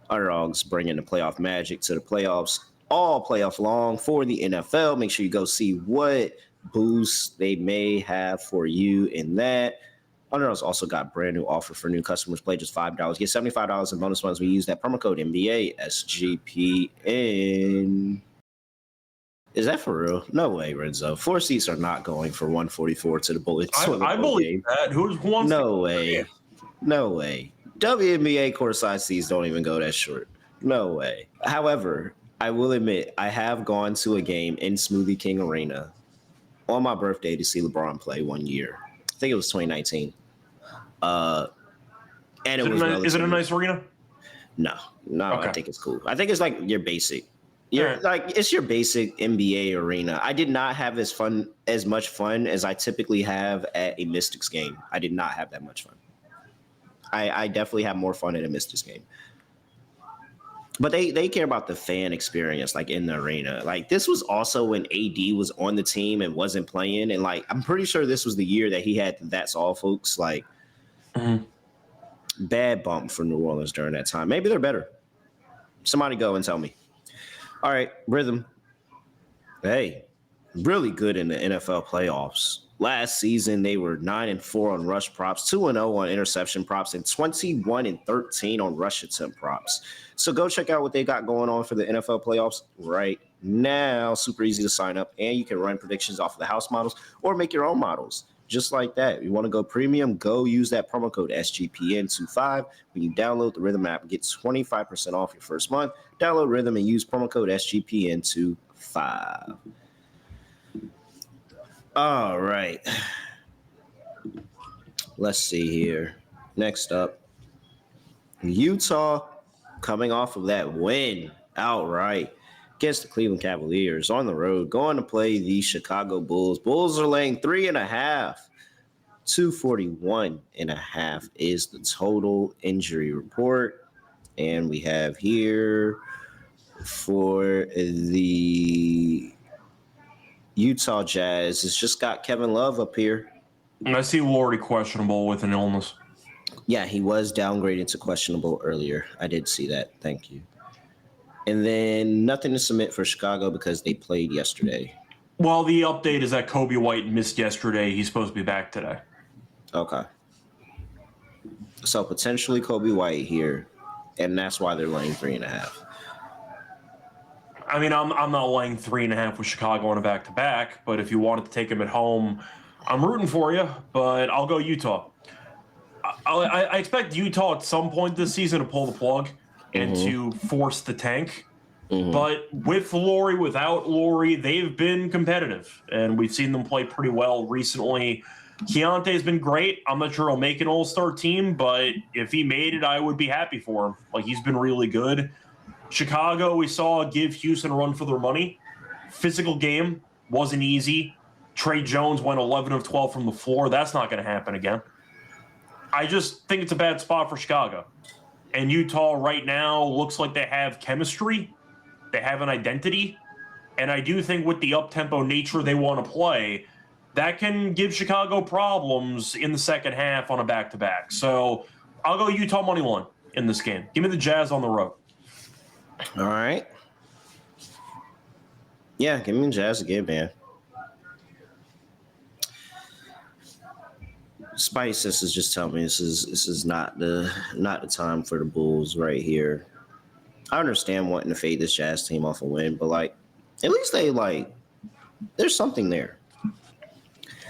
Underdogs bringing the playoff magic to the playoffs all playoff long for the NFL. Make sure you go see what boosts they may have for you in that. Underdogs also got a brand new offer for new customers. Play just $5. Get $75 in bonus funds when you use that promo code NBA SGPN. Is that for real? No way, Renzo. 4 seats are not going for 144 to the Bullets. I believe that. Who wants? No way. No way. WNBA courtside seats don't even go that short. No way. However, I will admit I have gone to a game in Smoothie King Arena on my birthday to see LeBron play 1 year. I think it was 2019. And is it a nice arena? No. Okay. I think it's cool. I think it's like your basic. It's your basic NBA arena. I did not have as much fun as I typically have at a Mystics game. I did not have that much fun. I definitely have more fun at a Mystics game. But they care about the fan experience, like in the arena. Like this was also when AD was on the team and wasn't playing, and like I'm pretty sure this was the year that he had That's All Folks. Like bad bump for New Orleans during that time. Maybe they're better. Somebody go and tell me. All right, Rhythm. Hey, really good in the NFL playoffs. Last season, they were 9-4 on rush props, 2-0 on interception props, and 21-13 on rush attempt props. So go check out what they got going on for the NFL playoffs right now. Super easy to sign up, and you can run predictions off of the house models or make your own models. Just like that. If you want to go premium, go use that promo code SGPN25. When you download the Rhythm app, get 25% off your first month. Download Rhythm and use promo code SGPN25. All right. Let's see here. Next up, Utah coming off of that win outright against the Cleveland Cavaliers on the road, going to play the Chicago Bulls. Bulls are laying 3.5. 241.5 is the total injury report. And we have here for the Utah Jazz, it's just got Kevin Love up here. I see Laurie questionable with an illness. Yeah, he was downgraded to questionable earlier. I did see that. Thank you. And then nothing to submit for Chicago because they played yesterday. Well, the update is that Kobe White missed yesterday. He's supposed to be back today. Okay. So potentially Kobe White here, and that's why they're laying 3.5. I mean, I'm not laying 3.5 with Chicago on a back-to-back, but if you wanted to take him at home, I'm rooting for you, but I'll go Utah. I expect Utah at some point this season to pull the plug and to force the tank. But with Laurie, without Laurie, they've been competitive, and we've seen them play pretty well recently. Keontae's been great. I'm not sure he'll make an all-star team, but if he made it, I would be happy for him. Like, he's been really good. Chicago, we saw give Houston a run for their money. Physical game, wasn't easy. Trey Jones went 11 of 12 from the floor. That's not going to happen again. I just think it's a bad spot for Chicago. And Utah right now looks like they have chemistry. They have an identity. And I do think with the up-tempo nature they want to play, that can give Chicago problems in the second half on a back-to-back. So I'll go Utah money line in this game. Give me the Jazz on the road. All right. Yeah, give me the Jazz again, man. Spice, this is just telling me this is not the time for the Bulls right here. I understand wanting to fade this Jazz team off a win, but like at least there's something there.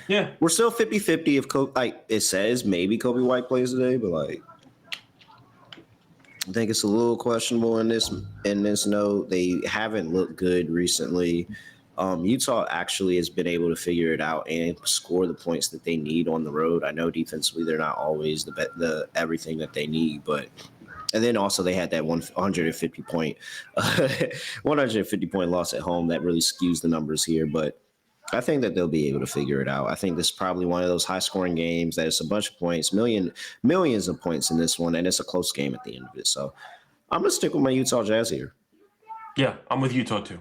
Yeah. We're still 50-50 if like it says maybe Kobe White plays today, but like I think it's a little questionable in this note. They haven't looked good recently. Utah actually has been able to figure it out and score the points that they need on the road. I know defensively they're not always the everything that they need, but and then also they had that 150 point loss at home that really skews the numbers here. But I think that they'll be able to figure it out. I think this is probably one of those high scoring games that it's a bunch of points, millions of points in this one, and it's a close game at the end of it. So I'm gonna stick with my Utah Jazz here. Yeah, I'm with Utah too.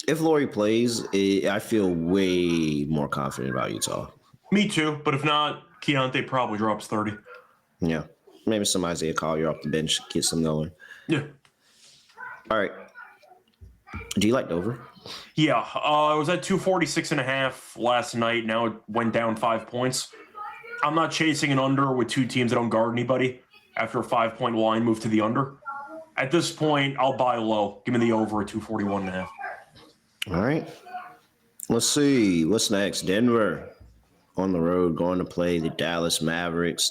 If Laurie plays, I feel way more confident about Utah. Me too, but if not, Keontae probably drops 30. Yeah, maybe some Isaiah Collier off the bench, get some going. Yeah. All right. Do you like Dover? Yeah, I was at 246.5 last night. Now it went down 5 points. I'm not chasing an under with two teams that don't guard anybody after a 5-point line move to the under. At this point, I'll buy low. Give me the over at 241.5. All right. Let's see. What's next? Denver on the road going to play the Dallas Mavericks.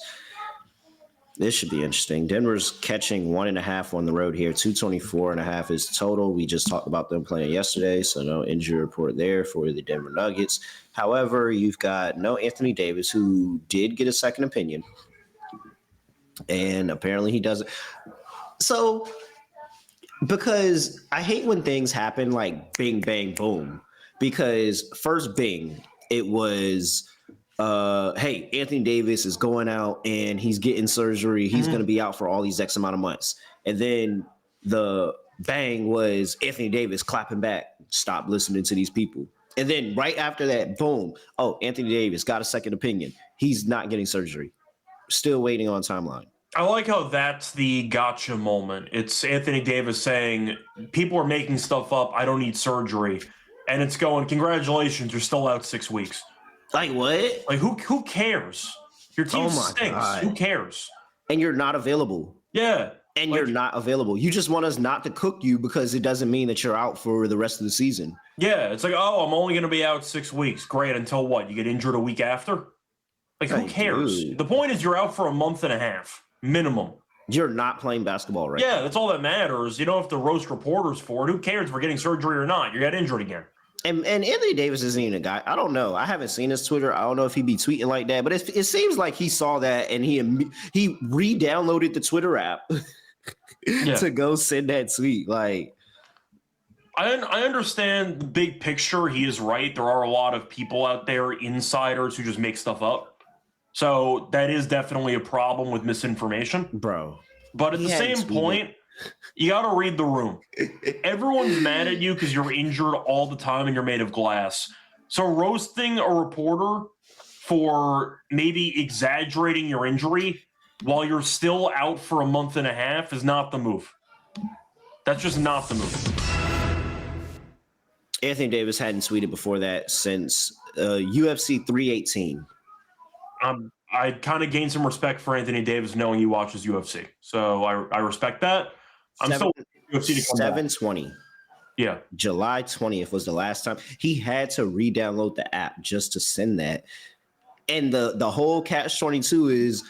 This should be interesting. Denver's catching 1.5 on the road here. 224.5 is total. We just talked about them playing yesterday, so no injury report there for the Denver Nuggets. However, you've got no Anthony Davis, who did get a second opinion, and apparently he doesn't. So, because I hate when things happen like bing, bang, boom, because first bing, it was – hey, Anthony Davis is going out and he's getting surgery. He's going to be out for all these X amount of months. And then the bang was Anthony Davis clapping back, stop listening to these people. And then right after that, boom, oh, Anthony Davis got a second opinion. He's not getting surgery. Still waiting on timeline. I like how that's the gotcha moment. It's Anthony Davis saying, people are making stuff up. I don't need surgery. And it's going, congratulations, you're still out 6 weeks. Like what? Like who cares? Your team stinks. God. Who cares? And you're not available. Yeah. And you're not available. You just want us not to cook you because it doesn't mean that you're out for the rest of the season. Yeah. It's like, oh, I'm only going to be out 6 weeks. Great. Until what? You get injured a week after? Like, who cares? Dude. The point is you're out for a month and a half minimum. You're not playing basketball right now. Yeah, that's all that matters. You don't have to roast reporters for it. Who cares if we're getting surgery or not? You got injured again. And Anthony Davis isn't even a guy. I don't know. I haven't seen his Twitter. I don't know if he'd be tweeting like that, but it seems like he saw that and he re-downloaded the Twitter app to go send that tweet. Like, I understand the big picture. He is right. There are a lot of people out there, insiders, who just make stuff up. So that is definitely a problem with misinformation, bro. But at the same point, you got to read the room. Everyone's mad at you because you're injured all the time and you're made of glass. So roasting a reporter for maybe exaggerating your injury while you're still out for a month and a half is not the move. That's just not the move. Anthony Davis hadn't tweeted before that since UFC 318. I kind of gained some respect for Anthony Davis knowing he watches UFC. So I respect that. I'm still UFC to come 720. back. Yeah. July 20th was the last time. He had to re-download the app just to send that. And the whole catch-22 is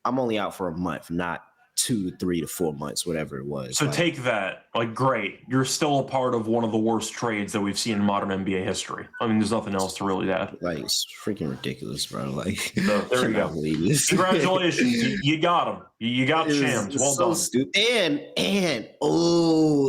I'm only out for a month, not 2, 3 to 4 months, whatever it was. So take that. Like, great. You're still a part of one of the worst trades that we've seen in modern NBA history. I mean, there's nothing else to really add. Like, it's freaking ridiculous, bro. Like, so, there you go. Congratulations. You got him. You got Shams. Well so done. Stupid. And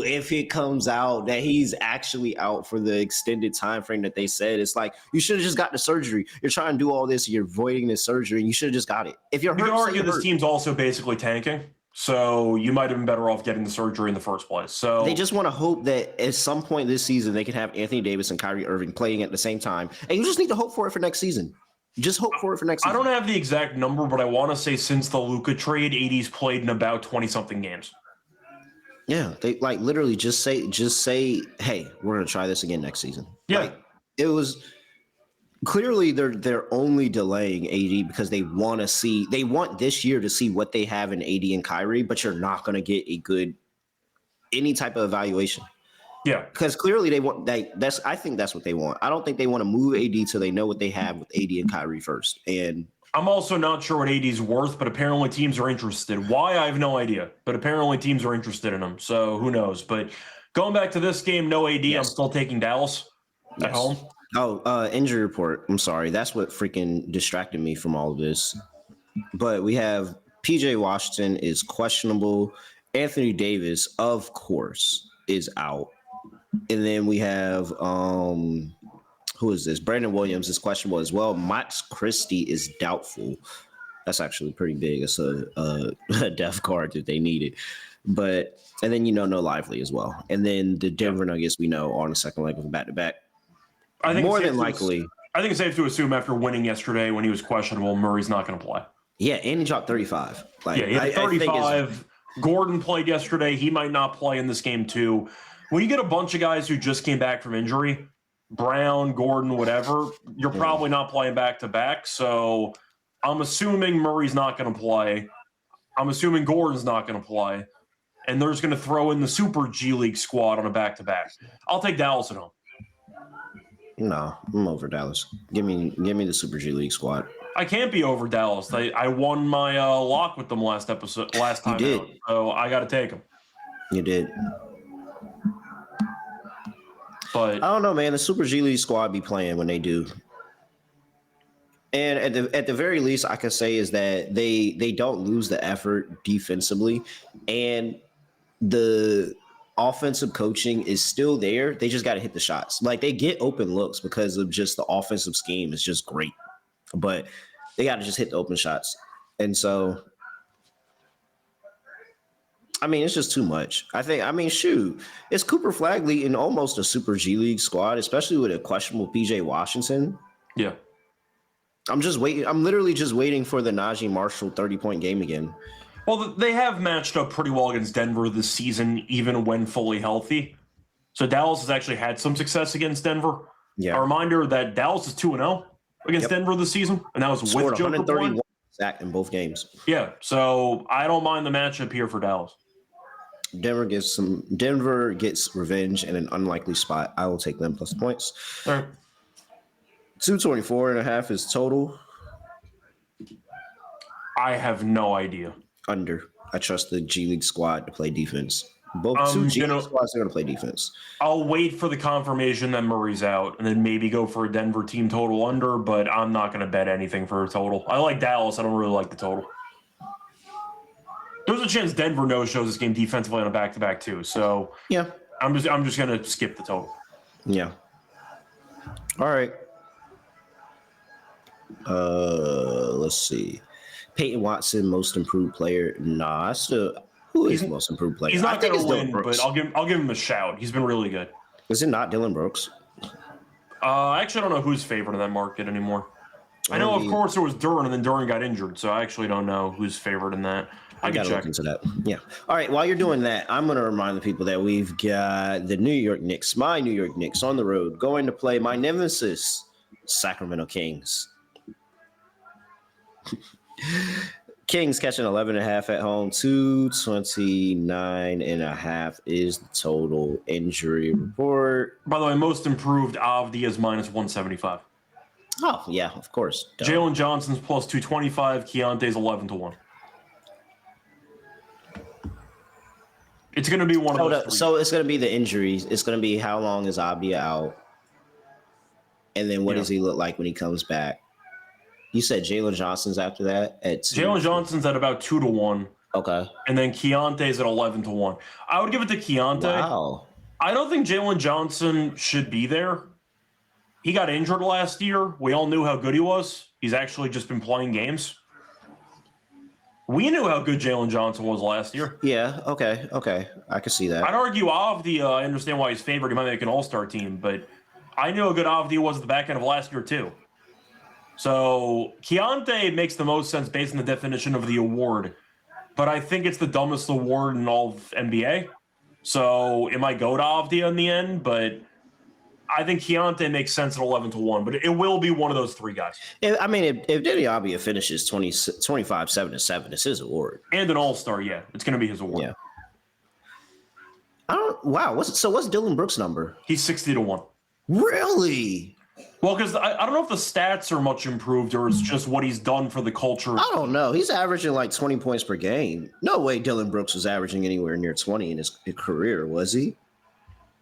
if it comes out that he's actually out for the extended time frame that they said, it's like, you should have just got the surgery. You're trying to do all this, you're avoiding the surgery, and you should have just got it. If you're hurt, you can argue this team's also basically tanking. So you might have been better off getting the surgery in the first place. So they just want to hope that at some point this season they can have Anthony Davis and Kyrie Irving playing at the same time. And you just need to hope for it for next season. Just hope for it for next season. I don't have the exact number, but I want to say since the Luka trade, AD's played in about 20-something games. Yeah, they like literally just say, hey, we're gonna try this again next season. Yeah, like, it was clearly they're only delaying AD because they want this year to see what they have in AD and Kyrie, but you're not gonna get any type of evaluation. Yeah, because clearly they want that's I think that's what they want. I don't think they want to move AD till they know what they have with AD and Kyrie first. And I'm also not sure what AD's worth, but apparently teams are interested. Why, I have no idea, but apparently teams are interested in him. So who knows? But going back to this game, no AD. Yes. I'm still taking Dallas at home. Oh, injury report. I'm sorry. That's what freaking distracted me from all of this. But we have PJ Washington is questionable. Anthony Davis, of course, is out. And then we have who is this? Brandon Williams is questionable as well. Max Christie is doubtful. That's actually pretty big. It's a depth card that they needed. But and then no Lively as well. And then the Denver Nuggets we know on the second leg of a back-to-back. I think more than likely. I think it's safe to assume after winning yesterday when he was questionable, Murray's not going to play. Yeah, and he dropped 35. He had 35. Gordon played yesterday. He might not play in this game too. When you get a bunch of guys who just came back from injury, Brown, Gordon, whatever, you're probably not playing back-to-back. So I'm assuming Murray's not going to play. I'm assuming Gordon's not going to play. And they're just going to throw in the Super G League squad on a back-to-back. I'll take Dallas at home. No, I'm over Dallas. Give me the Super G League squad. I can't be over Dallas. I won my lock with them last time. You did. Out, so I got to take them. You did. But I don't know, man. The Super G League squad be playing when they do. And at the very least, I can say is that they don't lose the effort defensively, and the offensive coaching is still there. They just got to hit the shots. Like, they get open looks because of just the offensive scheme is just great, but they got to just hit the open shots. And so, I mean, it's just too much. Shoot, it's Cooper Flagley in almost a Super G League squad, especially with a questionable PJ Washington. Yeah. I'm just waiting. I'm literally just waiting for the Najee Marshall 30-point game again. Well, they have matched up pretty well against Denver this season, even when fully healthy. So Dallas has actually had some success against Denver. Yeah. A reminder that Dallas is 2-0 against Denver this season, and that was scored with Joe 131 sack in both games. Yeah, so I don't mind the matchup here for Dallas. Denver gets revenge in an unlikely spot. I will take them plus points. All right. 224.5 is total. I have no idea. Under. I trust the G League squad to play defense. Both two G League squads are going to play defense. I'll wait for the confirmation that Murray's out and then maybe go for a Denver team total under, but I'm not going to bet anything for a total. I like Dallas. I don't really like the total. There's a chance Denver no-shows this game defensively on a back-to-back too. So yeah, I'm just going to skip the total. Yeah. All right. Let's see. Peyton Watson, most improved player. Nah, who is most improved player? He's not going to win, but I'll give him a shout. He's been really good. Is it not Dylan Brooks? I actually don't know who's favored in that market anymore. I know, of course, there was Duran, and then Duran got injured, so I actually don't know who's favored in that. I can gotta look check. into that. Yeah. All right. While you're doing that, I'm gonna remind the people that we've got the New York Knicks, my New York Knicks, on the road, going to play my nemesis, Sacramento Kings. Kings catching 11.5 at home. 229.5 is the total injury report. By the way, most improved Avdi is minus 175. Oh yeah, of course. Duh. Jalen Johnson's plus 225. Keontae's 11-1. It's going to be one of those three. So it's going to be the injuries. It's going to be how long is Abdia out, and then what does he look like when he comes back? You said Jalen Johnson's after that at Jalen Johnson's at about 2-1. Okay. And then Keontae's at 11-1. I would give it to Keontae. Wow. I don't think Jalen Johnson should be there. He got injured last year. We all knew how good he was. He's actually just been playing games. We knew how good Jalen Johnson was last year. Yeah. Okay. I can see that. I'd argue Avdi, I understand why he's favored. He might make an all-star team, but I knew how good Avdi was at the back end of last year, too. So Keontae makes the most sense based on the definition of the award, but I think it's the dumbest award in all of NBA. So it might go to Avdi in the end, but I think Keontae makes sense at 11-1, but it will be one of those three guys. If Deni Avdia finishes 25, 7-7, it's his award. And an all-star, yeah. It's going to be his award. Yeah. What's Dylan Brooks' number? He's 60-1. Really? Well, because I don't know if the stats are much improved or it's just what he's done for the culture. I don't know. He's averaging like 20 points per game. No way Dylan Brooks was averaging anywhere near 20 in his career, was he?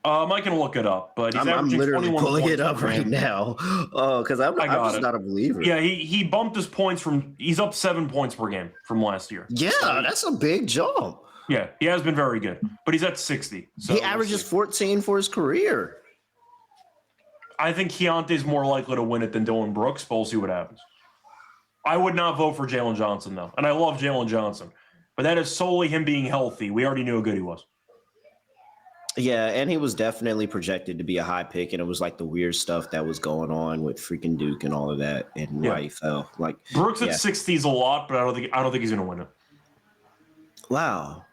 I can look it up, but he's I'm literally 21 pulling points it up per right game. now. Oh, because I'm just not a believer. Yeah, he bumped his points he's up 7 points per game from last year. Yeah, that's a big jump. Yeah, he has been very good, but he's at 60. So He averages 14 for his career. I think Keontae's more likely to win it than Dylan Brooks, but we'll see what happens. I would not vote for Jalen Johnson, though, and I love Jalen Johnson, but that is solely him being healthy. We already knew how good he was. Yeah, and he was definitely projected to be a high pick, and it was like the weird stuff that was going on with freaking Duke and all of that, and why he fell. Like Brooks at 60 is a lot, but I don't think he's going to win it. Wow,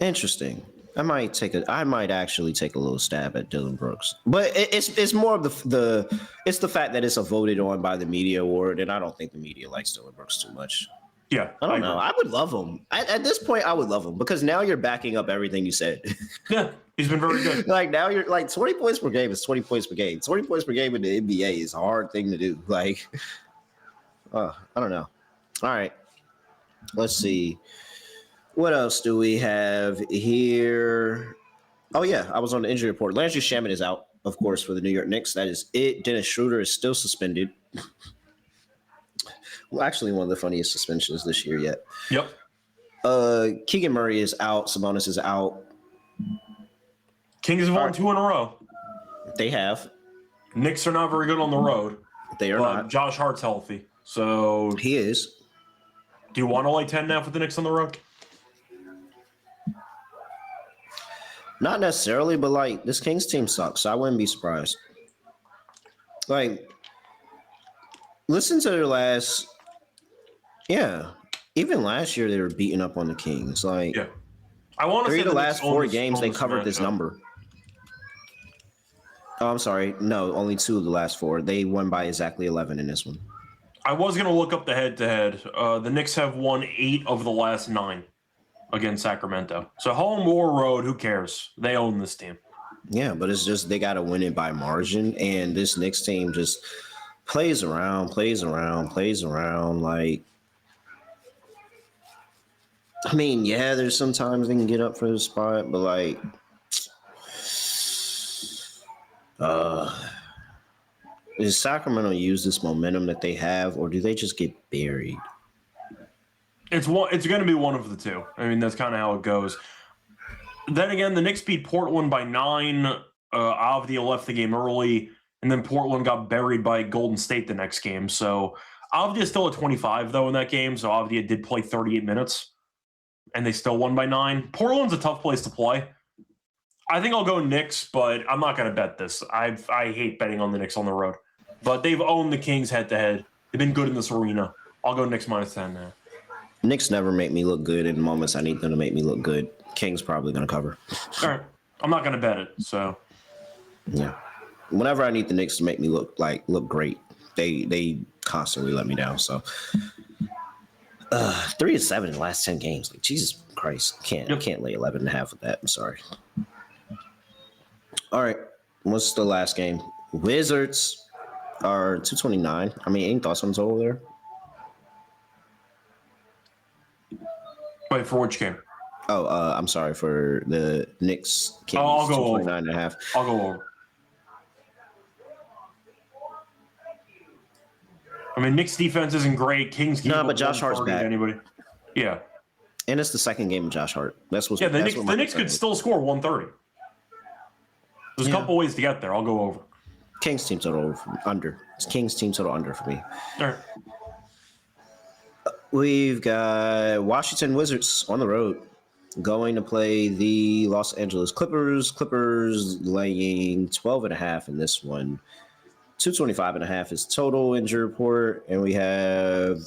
interesting. I might actually take a little stab at Dylan Brooks, but it's more of the fact that it's a voted on by the media award, and I don't think the media likes Dylan Brooks too much. Yeah, I don't know. I would love him at this point. I would love him because now you're backing up everything you said. Yeah, he's been very good. Like now you're like 20 points per game is 20 points per game. 20 points per game in the NBA is a hard thing to do. Like, I don't know. All right, let's see. What else do we have here? Oh, yeah, I was on the injury report. Landry Shamet is out, of course, for the New York Knicks. That is it. Dennis Schroeder is still suspended. Well, actually, one of the funniest suspensions this year yet. Yep. Keegan Murray is out. Sabonis is out. Kings have won 2 in a row. They have. Knicks are not very good on the road. They are not. Josh Hart's healthy. So He is. do you want to lay 10 now for the Knicks on the road? Not necessarily, but like this Kings team sucks, so I wouldn't be surprised. Like, listen to their last, even last year they were beating up on the Kings. Like, Yeah. I want to 3 say of the last 4 games they own this covered this matchup. number. Oh, I'm sorry. No, only 2 of the last 4. They won by exactly 11 in this one. I was going to look up the head-to-head. The Knicks have won 8 of the last 9 against Sacramento. So home or road, who cares? They own this team. Yeah, but it's just they got to win it by margin, and this Knicks team just plays around. Like, I mean, yeah, there's sometimes they can get up for the spot, but like, does Sacramento use this momentum that they have, or do they just get buried? It's going to be one of the two. I mean, that's kind of how it goes. Then again, the Knicks beat Portland by 9. Avdia left the game early, and then Portland got buried by Golden State the next game. So Avdia is still at 25, though, in that game. So Avdia did play 38 minutes, and they still won by 9. Portland's a tough place to play. I think I'll go Knicks, but I'm not going to bet this. I hate betting on the Knicks on the road. But they've owned the Kings head-to-head. They've been good in this arena. I'll go Knicks minus 10 now. Knicks never make me look good in the moments I need them to make me look good. Kings probably going to cover. All right. I'm not going to bet it, so. Yeah. Whenever I need the Knicks to make me look great, they constantly let me down. So 3-7 in the last 10 games. Like, Jesus Christ. Can't lay 11.5 with that. I'm sorry. All right. What's the last game? Wizards are 229. I mean, any thoughts on total there? Wait, for which game? Oh, I'm sorry, for the Knicks. Kings, I'll go over. 229.5. I'll go over. I mean, Knicks defense isn't great. Kings keep but Josh Hart's back. Anybody? Yeah. And it's the second game of Josh Hart. That's what's the Knicks could still score 130. There's a couple ways to get there. I'll go over. Kings team total under. It's Kings team total under for me. All right. We've got Washington Wizards on the road going to play the Los Angeles Clippers. Clippers laying 12.5 in this one. 225.5 is total injury report. And we have,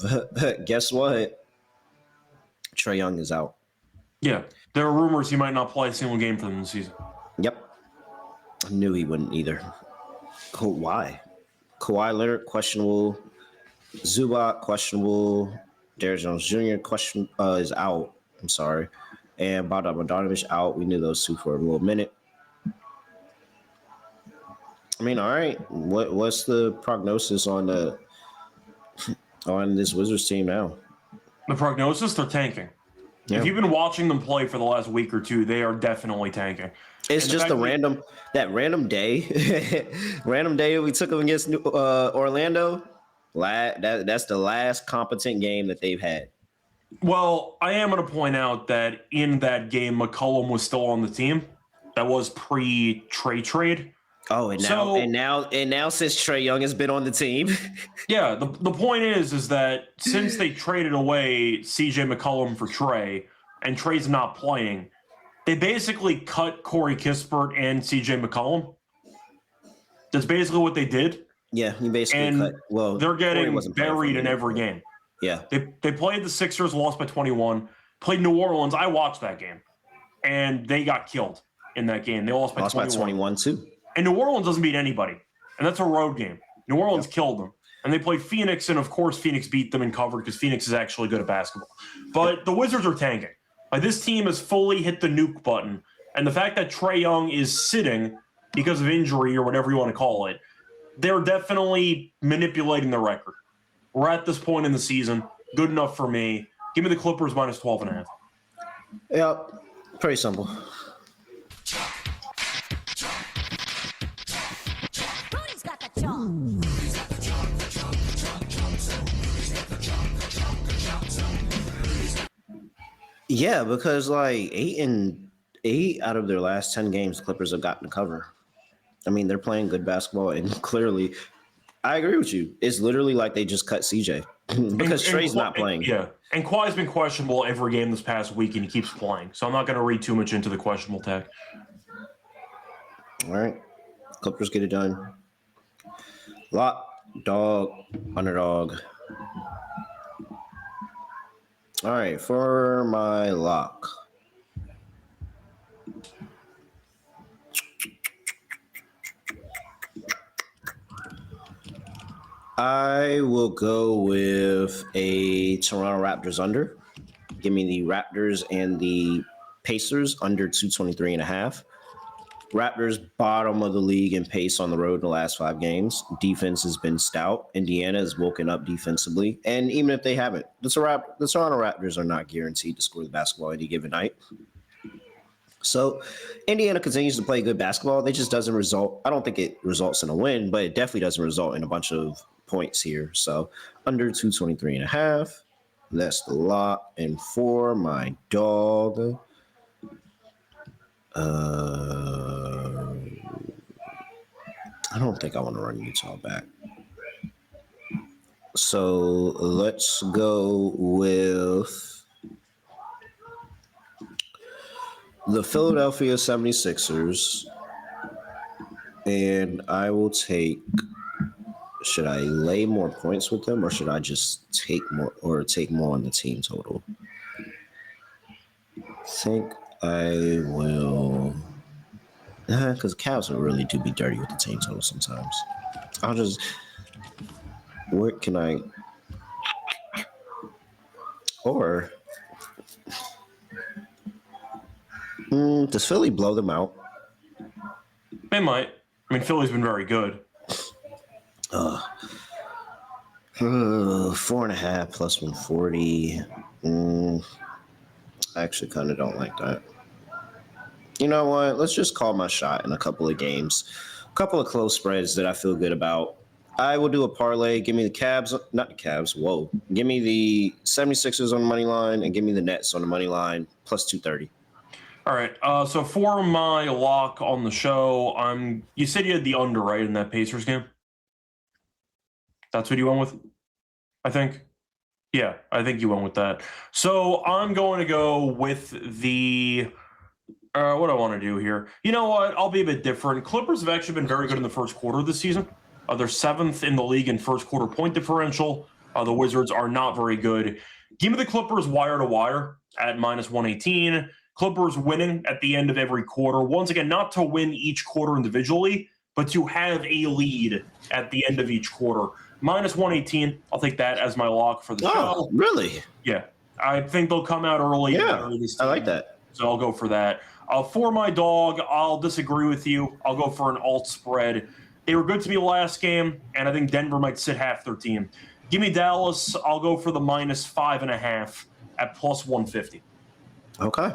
guess what? Trae Young is out. Yeah. There are rumors he might not play a single game for them this season. Yep. I knew he wouldn't either. Why? Kawhi Leonard, questionable. Zubac, questionable. Derrick Jones Jr. Is out. I'm sorry. And Bogdanović out. We knew those two for a little minute. I mean, all right. What's the prognosis on this Wizards team now? The prognosis, they're tanking. Yeah. If you've been watching them play for the last week or two, they are definitely tanking. It's just random day. Random day we took them against Orlando. That's the last competent game that they've had. Well, I am going to point out that in that game, McCollum was still on the team. That was pre-Trae trade. Oh, and now since Trae Young has been on the team. Yeah, the point is that since they traded away CJ McCollum for Trae, and Trae's not playing, they basically cut Corey Kispert and CJ McCollum. That's basically what they did. Yeah, you basically cut. Well, they're getting buried in every game. Yeah. They played the Sixers, lost by 21. Played New Orleans. I watched that game. And they got killed in that game. They lost by 21 too. And New Orleans doesn't beat anybody. And that's a road game. New Orleans killed them. And they played Phoenix, and of course Phoenix beat them and covered because Phoenix is actually good at basketball. But the Wizards are tanking. Like, this team has fully hit the nuke button. And the fact that Trae Young is sitting because of injury or whatever you want to call it, they're definitely manipulating the record. We're at this point in the season. Good enough for me. Give me the Clippers minus 12.5. Yeah, pretty simple. Rudy's got the chalk. Yeah, because like 8 out of their last 10 games, the Clippers have gotten to cover. I mean, they're playing good basketball, and clearly, I agree with you. It's literally like they just cut CJ because Trae's not playing. Yeah, and Kawhi's been questionable every game this past week, and he keeps playing. So I'm not going to read too much into the questionable tag. All right, Clippers get it done. Lock, dog, underdog. All right, for my lock. I will go with a Toronto Raptors under. Give me the Raptors and the Pacers under 223.5. Raptors bottom of the league in pace on the road in the last 5 games. Defense has been stout. Indiana has woken up defensively. And even if they haven't, the Toronto Raptors are not guaranteed to score the basketball any given night. So Indiana continues to play good basketball. It just doesn't result. I don't think it results in a win, but it definitely doesn't result in a bunch of points here. So under 223.5. That's the lock. And for my dog, I don't think I want to run Utah back. So let's go with the Philadelphia 76ers. And I will take Should I lay more points with them, or should I just take more on the team total? I think I will, because Cavs will really do be dirty with the team total sometimes. Where can I, or does Philly blow them out? They might. I mean, Philly's been very good. 4.5 plus 140. I actually kind of don't like that. You know what? Let's just call my shot in a couple of games. A couple of close spreads that I feel good about. I will do a parlay. Give me the Cavs, not the Cavs. Whoa. Give me the 76ers on the money line and give me the Nets on the money line plus 230. All right. So for my lock on the show, you said you had the under, right, in that Pacers game? That's what you went with, I think? Yeah, I think you went with that. So I'm going to go with the what do I want to do here? You know what? I'll be a bit different. Clippers have actually been very good in the first quarter of this season. They're 7th in the league in first quarter point differential. The Wizards are not very good. Give me the Clippers wire to wire at minus 118. Clippers winning at the end of every quarter. Once again, not to win each quarter individually, but to have a lead at the end of each quarter. Minus 118. I'll take that as my lock for the show. Oh, really? Yeah. I think they'll come out early. Yeah, I like that. So I'll go for that. For my dog, I'll disagree with you. I'll go for an alt spread. They were good to me last game, and I think Denver might sit half their team. Give me Dallas. I'll go for the minus 5.5 at plus 150. Okay.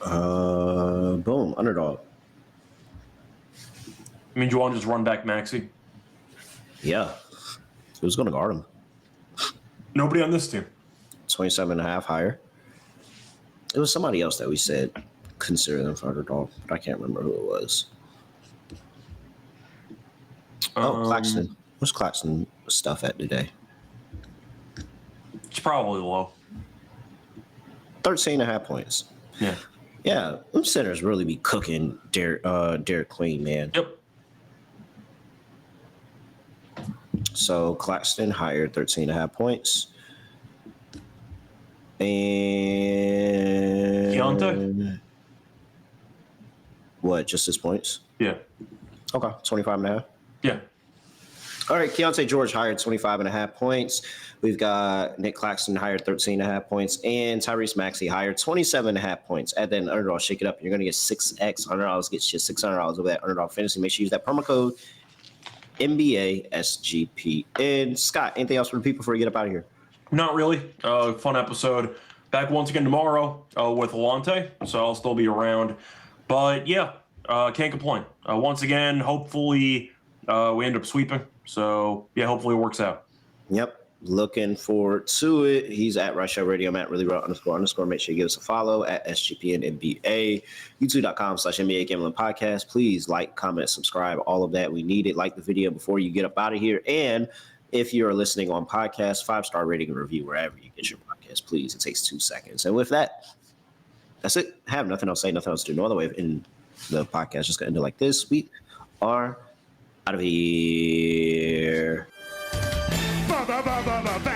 Boom. Underdog. I mean, do you want to just run back Maxey? Yeah. Who's going to guard him? Nobody on this team. 27.5 higher. It was somebody else that we said consider them for underdog, but I can't remember who it was. Claxton. What's Claxton stuff at today? It's probably low. 13.5 points. Yeah. Yeah, them centers really be cooking Derek Queen, man. Yep. So Claxton higher 13.5 points. And Keontae? What, just his points? Yeah. Okay, 25.5. Yeah. All right, Keontae George hired 25.5 points. We've got Nick Claxton hired 13.5 points, and Tyrese Maxey hired 27.5 points. At that underdog, shake it up. You're going to get 6x $100. Get you $600 over that underdog fantasy. Make sure you use that promo code NBA SGPN. Scott, anything else for the people before we get up out of here? Not really. Fun episode. Back once again tomorrow with Alante, so I'll still be around. But yeah, can't complain. Once again, hopefully we end up sweeping. So yeah, hopefully it works out. Yep. Looking forward to it. He's at Reichel Radio. I'm at ___. Make sure you give us a follow at SGPN NBA. YouTube.com/NBA Gambling Podcast. Please like, comment, subscribe, all of that. We need it. Like the video before you get up out of here. And if you're listening on podcast, 5-star rating and review wherever you get your podcast, please. It takes 2 seconds. And with that, that's it. I have nothing else to say, nothing else to do. No other way of ending the podcast. Just going to end it like this. We are out of here. Ba ba ba ba ba ba.